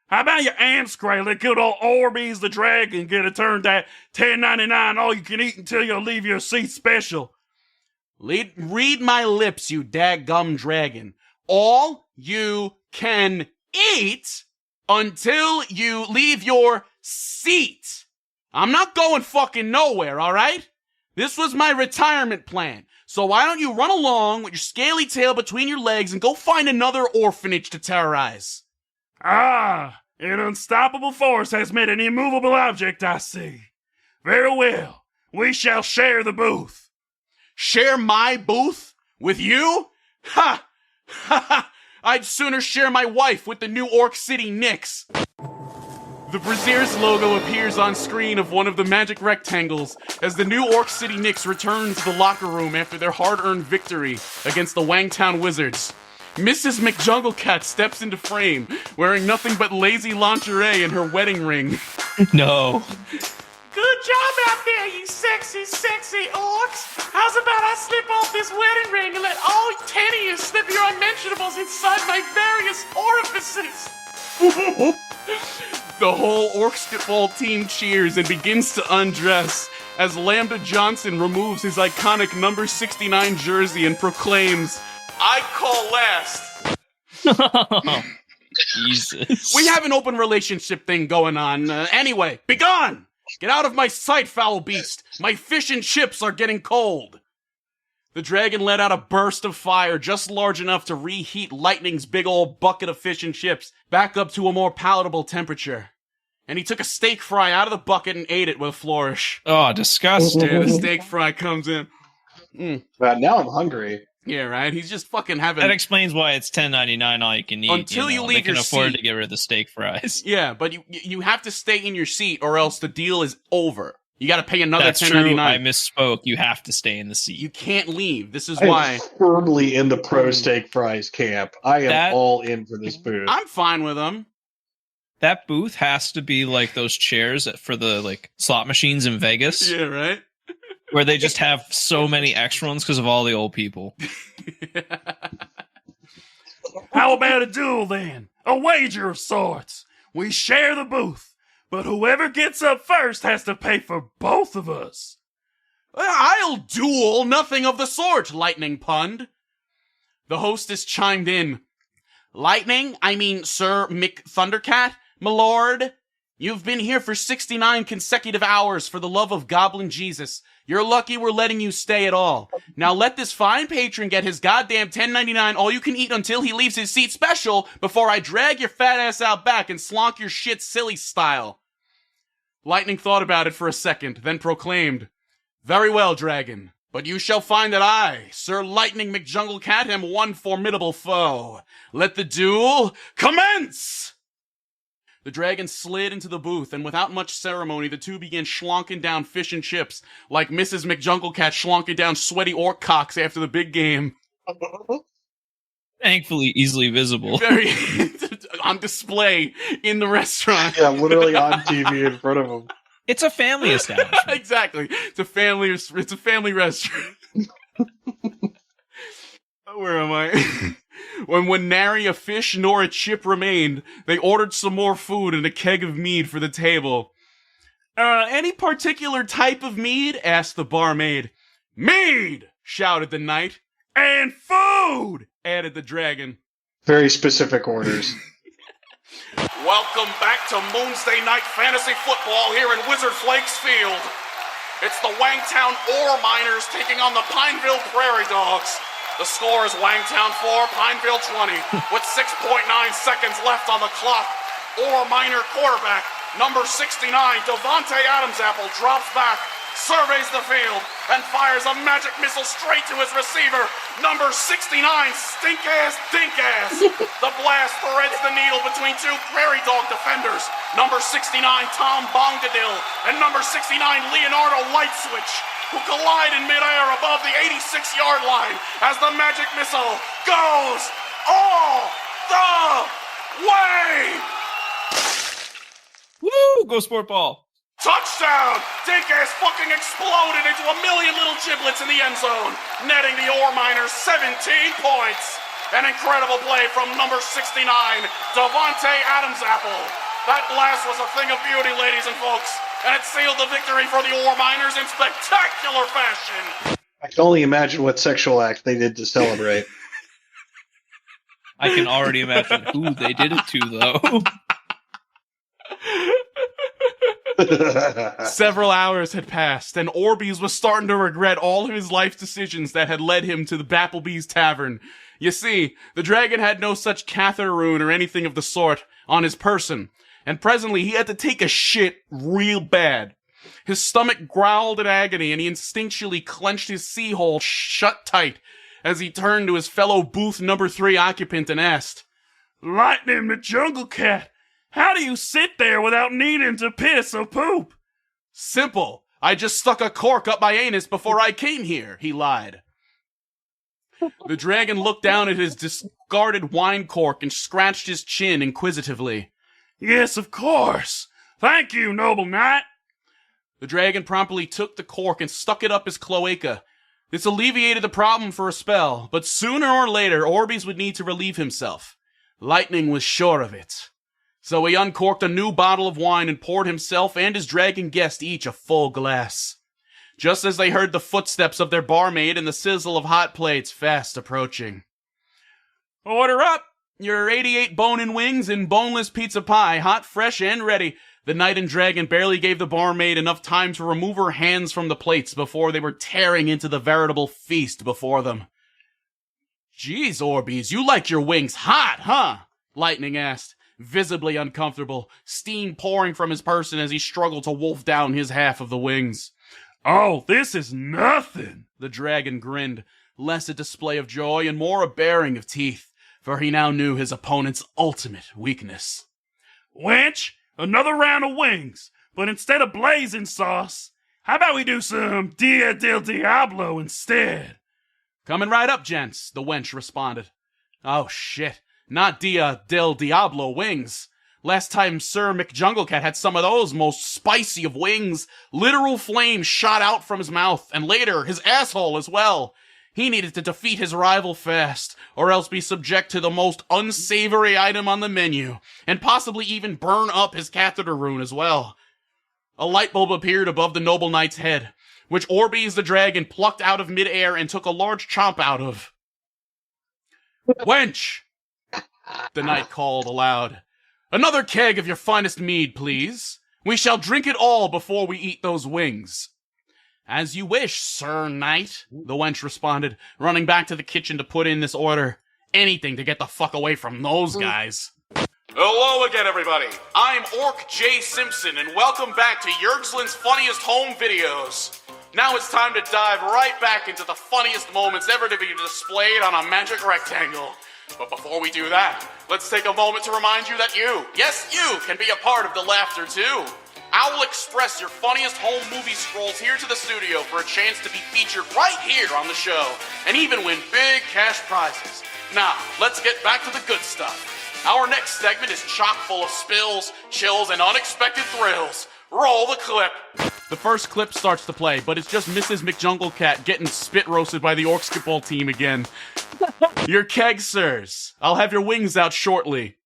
Speaker 2: How about you answer let good old Orbeez the dragon get a turn at $10.99 all you can eat until you leave your seat special? Read my lips, you daggum dragon. All you can eat until you leave your seat. I'm not going fucking nowhere, alright? This was my retirement plan. So why don't you run along with your scaly tail between your legs and go find another orphanage to terrorize? Ah, an unstoppable force has met an immovable object, I see. Very well. We shall share the booth. Share my booth? With you? Ha! Ha ha! I'd sooner share my wife with the New Orc City Knicks. The Brazzers logo appears on screen of one of the magic rectangles as the New Orc City Knicks return to the locker room after their hard-earned victory against the Wangtown Wizards. Mrs. McJunglecat steps into frame, wearing nothing but lazy lingerie and her wedding ring.
Speaker 1: No.
Speaker 5: Good job out there, you sexy, sexy orcs. How's about I slip off this wedding ring and let all 10 of you slip your unmentionables inside my various orifices?
Speaker 2: The whole Orcskitball team cheers and begins to undress as Lambda Johnson removes his iconic number 69 jersey and proclaims, I call last.
Speaker 1: Jesus.
Speaker 2: We have an open relationship thing going on. Anyway, begone! Get out of my sight, foul beast! My fish and chips are getting cold! The dragon let out a burst of fire just large enough to reheat Lightning's big old bucket of fish and chips back up to a more palatable temperature. And he took a steak fry out of the bucket and ate it with a flourish.
Speaker 1: Oh, disgusting.
Speaker 2: Yeah, the steak fry comes in.
Speaker 3: Now I'm hungry.
Speaker 2: Yeah, right? He's just fucking having...
Speaker 1: That explains why it's $10.99 all you can eat.
Speaker 2: Until you leave
Speaker 1: they can
Speaker 2: your
Speaker 1: afford
Speaker 2: seat.
Speaker 1: to get rid of the steak fries.
Speaker 2: Yeah, but you have to stay in your seat or else the deal is over. You gotta pay another
Speaker 1: That's
Speaker 2: $10.99.
Speaker 1: true. I misspoke. You have to stay in the seat.
Speaker 2: You can't leave. This is
Speaker 3: I
Speaker 2: why...
Speaker 3: am firmly in the pro steak fries camp. I am
Speaker 1: That-
Speaker 3: all in for this booth.
Speaker 2: I'm fine with them.
Speaker 1: That booth has to be like those chairs for the like slot machines in Vegas,
Speaker 2: Yeah, right?
Speaker 1: where they just have so many extra ones because of all the old people.
Speaker 5: How about a duel then? A wager of sorts. We share the booth, but whoever gets up first has to pay for both of us.
Speaker 2: I'll duel, nothing of the sort, Lightning punned. The hostess chimed in. Lightning, I mean Sir McThundercat, my lord. You've been here for 69 consecutive hours for the love of Goblin Jesus. You're lucky we're letting you stay at all. Now let this fine patron get his goddamn $10.99 all you can eat until he leaves his seat special before I drag your fat ass out back and slonk your shit silly style. Lightning thought about it for a second, then proclaimed, Very well, dragon, but you shall find that I, Sir Lightning McJunglecat, am one formidable foe. Let the duel commence! The dragon slid into the booth, and without much ceremony, the two began schlonking down fish and chips, like Mrs. McJunglecat schlonking down sweaty orc cocks after the big game.
Speaker 1: Thankfully, easily visible.
Speaker 2: Very on display in the restaurant.
Speaker 3: Yeah, literally on TV in front of them.
Speaker 1: It's a family establishment.
Speaker 2: Exactly. It's a family restaurant. Where am I? When nary a fish nor a chip remained, they ordered some more food and a keg of mead for the table. Any particular type of mead? Asked the barmaid. Mead! shouted the knight. And food, added the dragon.
Speaker 3: Very specific orders.
Speaker 5: Welcome back to Moonsday Night Fantasy Football here in Wizard Flakes Field. It's the Wangtown Ore Miners taking on the Pineville Prairie Dogs. The score is Wangtown 4, Pineville 20, with 6.9 seconds left on the clock. Ore Miner quarterback, number 69, Devontae Adamsapple, drops back, surveys the field, and fires a magic missile straight to his receiver, number 69, Stink-Ass Dink-Ass. The blast threads the needle between two Prairie Dog defenders, number 69, Tom Bongadil, and number 69, Leonardo Lightswitch, who collide in midair above the 86-yard line as the magic missile goes all the way.
Speaker 1: Woo! Go Sport Ball.
Speaker 5: Touchdown! Dink-Ass fucking exploded into a million little giblets in the end zone, netting the Ore Miners 17 points. An incredible play from number 69, Devontae Adamsapple. That blast was a thing of beauty, ladies and folks, and it sealed the victory for the Ore Miners in spectacular fashion.
Speaker 3: I can only imagine what sexual act they did to celebrate.
Speaker 1: I can already imagine who they did it to, though.
Speaker 2: Several hours had passed, and Orbeez was starting to regret all of his life decisions that had led him to the Bapplebee's Tavern. You see, the dragon had no such catheter rune or anything of the sort on his person, and presently he had to take a shit real bad. His stomach growled in agony, and he instinctually clenched his sea-hole shut tight as he turned to his fellow booth number 3 occupant and asked, "Lightning McJunglecat, how do you sit there without needing to piss or poop?" "Simple. I just stuck a cork up my anus before I came here," he lied. The dragon looked down at his discarded wine cork and scratched his chin inquisitively. "Yes, of course. Thank you, noble knight." The dragon promptly took the cork and stuck it up his cloaca. This alleviated the problem for a spell, but sooner or later Orbeez would need to relieve himself. Lightning was sure of it. So he uncorked a new bottle of wine and poured himself and his dragon guest each a full glass. Just as they heard the footsteps of their barmaid and the sizzle of hot plates fast approaching. "Order up! Your 88 bone-in wings and boneless pizza pie, hot, fresh, and ready." The knight and dragon barely gave the barmaid enough time to remove her hands from the plates before they were tearing into the veritable feast before them. "Geez, Orbeez, you like your wings hot, huh?" Lightning asked, visibly uncomfortable, steam pouring from his person as he struggled to wolf down his half of the wings. "Oh, this is nothing," the dragon grinned, less a display of joy and more a baring of teeth, for he now knew his opponent's ultimate weakness. "Wench, another round of wings, but instead of blazing sauce, how about we do some Dia del Diablo instead?" "Coming right up, gents," the wench responded. "Oh, shit. Not Dia del Diablo wings. Last time Sir McJunglecat had some of those most spicy of wings, literal flames shot out from his mouth, and later his asshole as well. He needed to defeat his rival fast, or else be subject to the most unsavory item on the menu, and possibly even burn up his catheter rune as well." A light bulb appeared above the noble knight's head, which Orbeez the dragon plucked out of midair and took a large chomp out of. "Wench!" the knight called aloud. "Another keg of your finest mead, please. We shall drink it all before we eat those wings." "As you wish, Sir Knight," the wench responded, running back to the kitchen to put in this order. Anything to get the fuck away from those guys.
Speaker 5: Hello again, everybody. I'm Orc J. Simpson, and welcome back to Yergsland's Funniest Home Videos. Now it's time to dive right back into the funniest moments ever to be displayed on a magic rectangle. But before we do that, let's take a moment to remind you that you, yes, you, can be a part of the laughter too. Owl Express your funniest home movie scrolls here to the studio for a chance to be featured right here on the show, and even win big cash prizes. Now, let's get back to the good stuff. Our next segment is chock full of spills, chills, and unexpected thrills. Roll the clip.
Speaker 2: The first clip starts to play, but it's just Mrs. McJunglecat getting spit roasted by the Orc Skipball team again. "Your keg, sirs. I'll have your wings out shortly."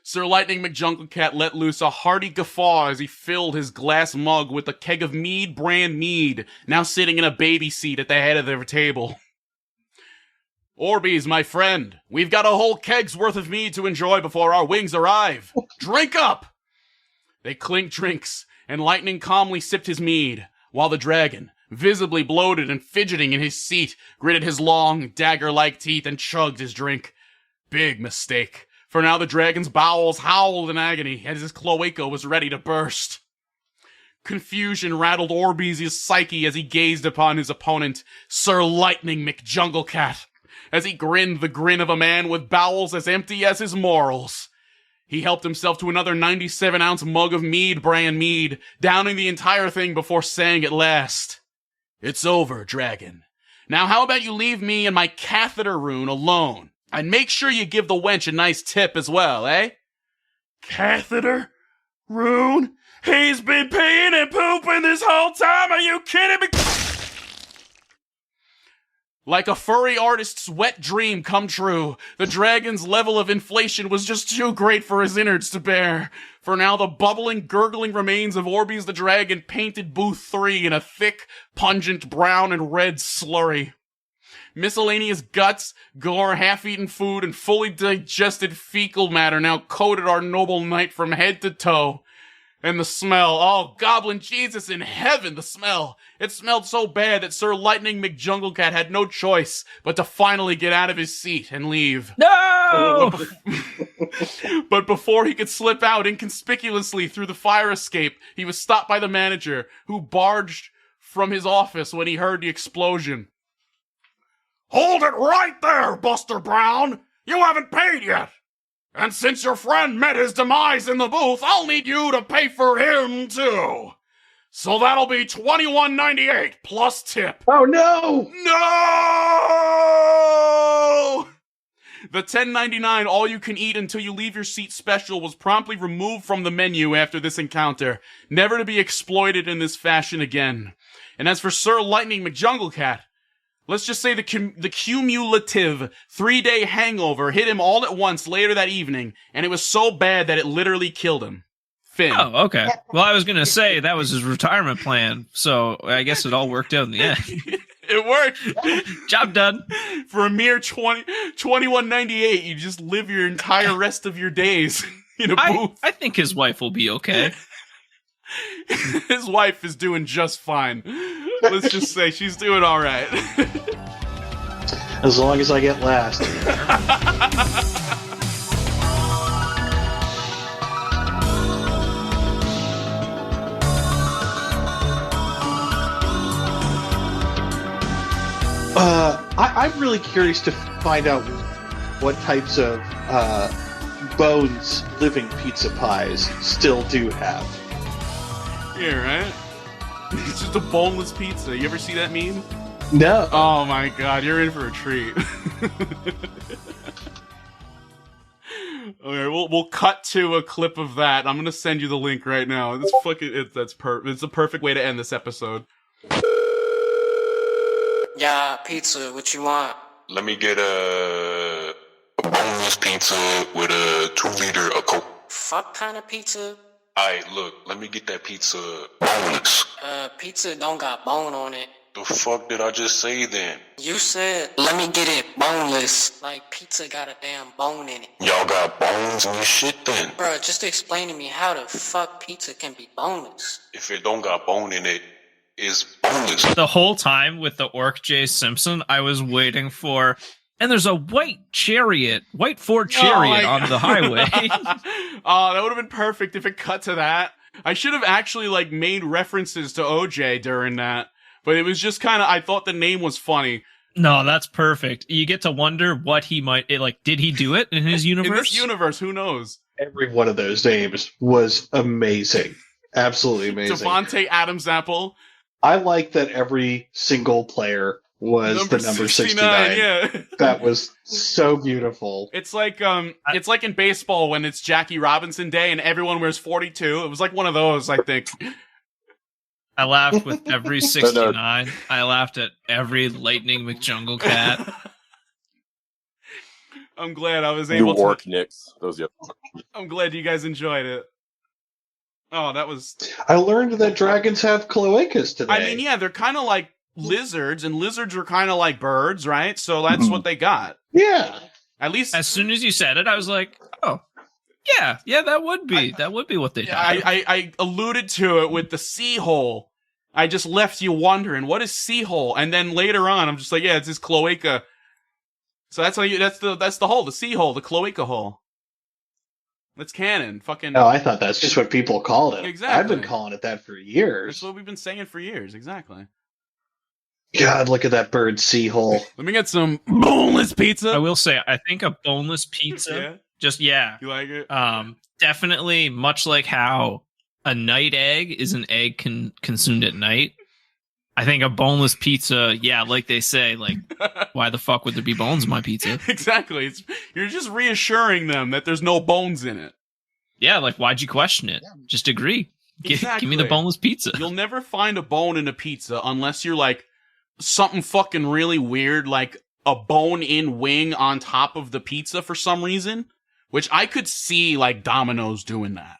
Speaker 2: Sir Lightning McJunglecat let loose a hearty guffaw as he filled his glass mug with a keg of Mead brand mead, now sitting in a baby seat at the head of their table. Orbeez, my friend, we've got a whole keg's worth of mead to enjoy before our wings arrive. Drink up! They clinked drinks, and Lightning calmly sipped his mead, while the dragon, visibly bloated and fidgeting in his seat, gritted his long, dagger-like teeth and chugged his drink. Big mistake. For now the dragon's bowels howled in agony as his cloaca was ready to burst. Confusion rattled Orbeez's psyche as he gazed upon his opponent, Sir Lightning McJunglecat, as he grinned the grin of a man with bowels as empty as his morals. He helped himself to another 97-ounce mug of Mead brand mead, downing the entire thing before saying at last, "It's over, dragon. Now how about you leave me and my catheter rune alone? And make sure you give the wench a nice tip as well, eh?" Catheter? Rune? He's been peeing and pooping this whole time, are you kidding me? Like a furry artist's wet dream come true, the dragon's level of inflation was just too great for his innards to bear. For now the bubbling, gurgling remains of Orbeez the dragon painted Booth 3 in a thick, pungent brown and red slurry. Miscellaneous guts, gore, half-eaten food, and fully digested fecal matter now coated our noble knight from head to toe. And the smell, oh, goblin Jesus in heaven, the smell. It smelled so bad that Sir Lightning McJunglecat had no choice but to finally get out of his seat and leave.
Speaker 1: No!
Speaker 2: But before he could slip out inconspicuously through the fire escape, he was stopped by the manager, who barged from his office when he heard the explosion. "Hold it right there, Buster Brown! You haven't paid yet! And since your friend met his demise in the booth, I'll need you to pay for him, too! So that'll be $21.98 plus tip."
Speaker 3: Oh no!
Speaker 2: No! The $10.99 all-you-can-eat until you leave your seat special was promptly removed from the menu after this encounter, never to be exploited in this fashion again. And as for Sir Lightning McJunglecat, let's just say the cumulative 3-day hangover hit him all at once later that evening, and it was so bad that it literally killed him. Finn.
Speaker 1: Oh, okay. Well, I was going to say that was his retirement plan, so I guess it all worked out in the end.
Speaker 2: It worked.
Speaker 1: Job done.
Speaker 2: For a mere $21.98, you just live your entire rest of your days in a booth.
Speaker 1: I think his wife will be okay.
Speaker 2: His wife is doing just fine. Let's just say she's doing all right.
Speaker 3: As long as I get last. I'm really curious to find out what types of bones living pizza pies still do have.
Speaker 2: Yeah, right? It's just a boneless pizza. You ever see that meme?
Speaker 3: No.
Speaker 2: Oh my god, you're in for a treat. Okay, we'll cut to a clip of that. I'm gonna send you the link right now. It's it's a perfect way to end this episode.
Speaker 6: Yeah, pizza, what you want?
Speaker 7: Let me get a boneless pizza with a 2-liter of Coke.
Speaker 6: Fuck kind of pizza?
Speaker 7: Alright, look, let me get that pizza boneless.
Speaker 6: Pizza don't got bone on it.
Speaker 7: The fuck did I just say then?
Speaker 6: You said, let me get it boneless. Like pizza got a damn bone in it.
Speaker 7: Y'all got bones in your shit then?
Speaker 6: Bruh, just explain to me how the fuck pizza can be boneless.
Speaker 7: If it don't got bone in it, it's boneless.
Speaker 1: The whole time with the Orc J. Simpson, I was waiting for, and there's a white Ford Chariot on the highway.
Speaker 2: Oh, that would have been perfect if it cut to that. I should have actually made references to OJ during that, but it was just kind of, I thought the name was funny.
Speaker 1: No, that's perfect. You get to wonder what he might, did he do it in his universe?
Speaker 2: In this universe, who knows?
Speaker 3: Every one of those names was amazing. Absolutely amazing.
Speaker 2: Devontae Adamsapple.
Speaker 3: I like that every single player was the number 69.
Speaker 2: Yeah.
Speaker 3: That was so beautiful.
Speaker 2: It's like in baseball when it's Jackie Robinson Day and everyone wears 42. It was like one of those, I think.
Speaker 1: I laughed with every 69. I laughed at every Lightning McJunglecat.
Speaker 2: I'm glad I was
Speaker 4: New
Speaker 2: able
Speaker 4: Orc
Speaker 2: to.
Speaker 4: Knicks. Those, yep.
Speaker 2: I'm glad you guys enjoyed it. Oh, that was.
Speaker 3: I learned that dragons have cloacas today.
Speaker 2: I mean, yeah, they're kind of like lizards, and lizards are kind of like birds, right? So that's what they got.
Speaker 3: Yeah.
Speaker 2: At least
Speaker 1: As soon as you said it, I was like, oh, yeah, that would be what they have.
Speaker 2: I alluded to it with the sea hole. I just left you wondering, what is sea hole? And then later on, I'm just like, yeah, it's this cloaca. So that's the hole, the sea hole, the cloaca hole. That's canon. Fucking.
Speaker 3: Oh, I thought that's just what people called it.
Speaker 2: Exactly.
Speaker 3: I've been calling it that for years.
Speaker 2: That's what we've been saying for years. Exactly.
Speaker 3: God, look at that bird sea hole.
Speaker 2: Let me get some boneless pizza.
Speaker 1: I will say, I think a boneless pizza,
Speaker 2: You like it?
Speaker 1: definitely much like how a night egg is an egg consumed at night. I think a boneless pizza, yeah, like they say, like, why the fuck would there be bones in my pizza?
Speaker 2: Exactly. You're just reassuring them that there's no bones in it.
Speaker 1: Yeah, like, why'd you question it? Just agree. Give me
Speaker 2: Exactly.
Speaker 1: the boneless pizza.
Speaker 2: You'll never find a bone in a pizza unless you're like something fucking really weird, like a bone-in wing on top of the pizza for some reason, which I could see like Domino's doing that.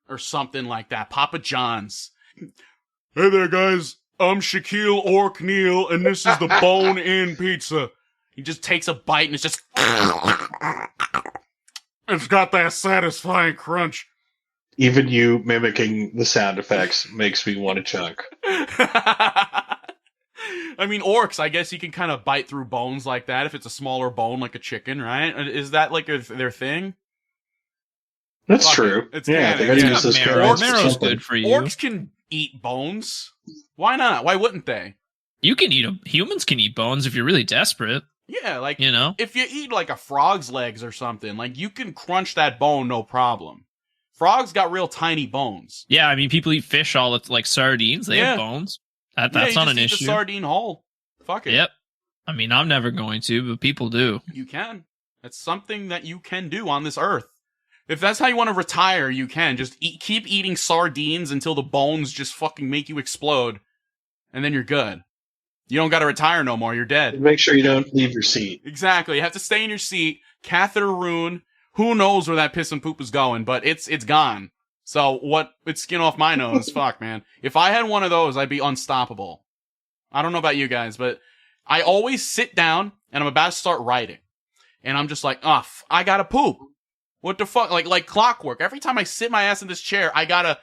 Speaker 2: Or something like that. Papa John's. Hey there, guys. I'm Shaquille O'Neal, and this is the bone-in pizza. He just takes a bite, and it's just... It's got that satisfying crunch.
Speaker 3: Even you mimicking the sound effects makes me want to chunk.
Speaker 2: I mean, orcs, I guess you can kind of bite through bones like that if it's a smaller bone like a chicken, right? Is that like their thing?
Speaker 3: That's
Speaker 2: Fuck
Speaker 3: true.
Speaker 2: It's
Speaker 3: Yeah,
Speaker 2: canon.
Speaker 3: they're gonna
Speaker 2: Yeah.
Speaker 3: use those
Speaker 1: Marrow.
Speaker 3: carrots for
Speaker 1: Marrow's
Speaker 3: something.
Speaker 1: good for you.
Speaker 2: Orcs can eat bones. Why not? Why wouldn't they?
Speaker 1: You can eat them. Humans can eat bones if you're really desperate,
Speaker 2: Yeah, like,
Speaker 1: you know?
Speaker 2: if you eat like a frog's legs or something, like you can crunch that bone no problem. Frogs got real tiny bones.
Speaker 1: Yeah, I mean, people eat fish all the like sardines. They
Speaker 2: Yeah.
Speaker 1: have bones. That's
Speaker 2: you
Speaker 1: not
Speaker 2: just
Speaker 1: an
Speaker 2: eat
Speaker 1: issue.
Speaker 2: the sardine whole. Fuck it.
Speaker 1: Yep. I mean, I'm never going to, but people do.
Speaker 2: You can. That's something that you can do on this earth. If that's how you want to retire, you can. Just keep eating sardines until the bones just fucking make you explode. And then you're good. You don't got to retire no more. You're dead.
Speaker 3: Make sure you don't leave your seat.
Speaker 2: Exactly. You have to stay in your seat. Catheter rune. Who knows where that piss and poop is going, but it's gone. So it's skin off my nose. Fuck, man. If I had one of those, I'd be unstoppable. I don't know about you guys, but I always sit down and I'm about to start writing. And I'm just like, I gotta poop. What the fuck? Like clockwork. Every time I sit my ass in this chair, I gotta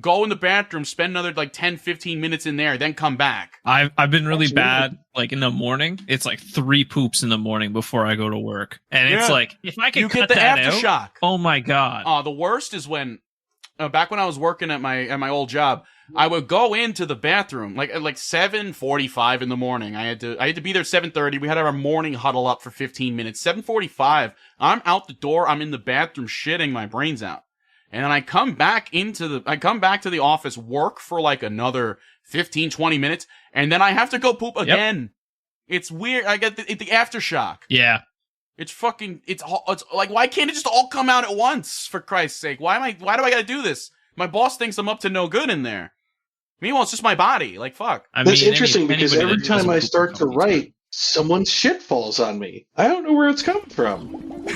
Speaker 2: go in the bathroom, spend another like 10, 15 minutes in there, then come back.
Speaker 1: I've been really
Speaker 3: That's
Speaker 1: bad. Like in the morning, it's like 3 poops in the morning before I go to work, and it's
Speaker 2: Yeah.
Speaker 1: like if I could
Speaker 2: You
Speaker 1: cut
Speaker 2: get the
Speaker 1: that out,
Speaker 2: aftershock.
Speaker 1: oh my god.
Speaker 2: The worst is when, back when I was working at my old job, I would go into the bathroom like at 7:45 in the morning. I had to be there 7:30. We had our morning huddle up for 15 minutes. 7:45. I'm out the door. I'm in the bathroom shitting my brains out. And then I come back to the office, work for like another 15, 20 minutes, and then I have to go poop again. It's weird. I get the aftershock.
Speaker 1: Yeah.
Speaker 2: It's like, why can't it just all come out at once, for Christ's sake? Why do I gotta do this? My boss thinks I'm up to no good in there. Meanwhile, it's just my body. Like, fuck.
Speaker 1: I
Speaker 3: That's
Speaker 1: mean,
Speaker 3: interesting because
Speaker 1: anybody
Speaker 3: every
Speaker 1: that
Speaker 3: time
Speaker 1: doesn't
Speaker 3: I
Speaker 1: poop
Speaker 3: start to
Speaker 1: becomes
Speaker 3: write, someone's shit falls on me. I don't know where it's coming from.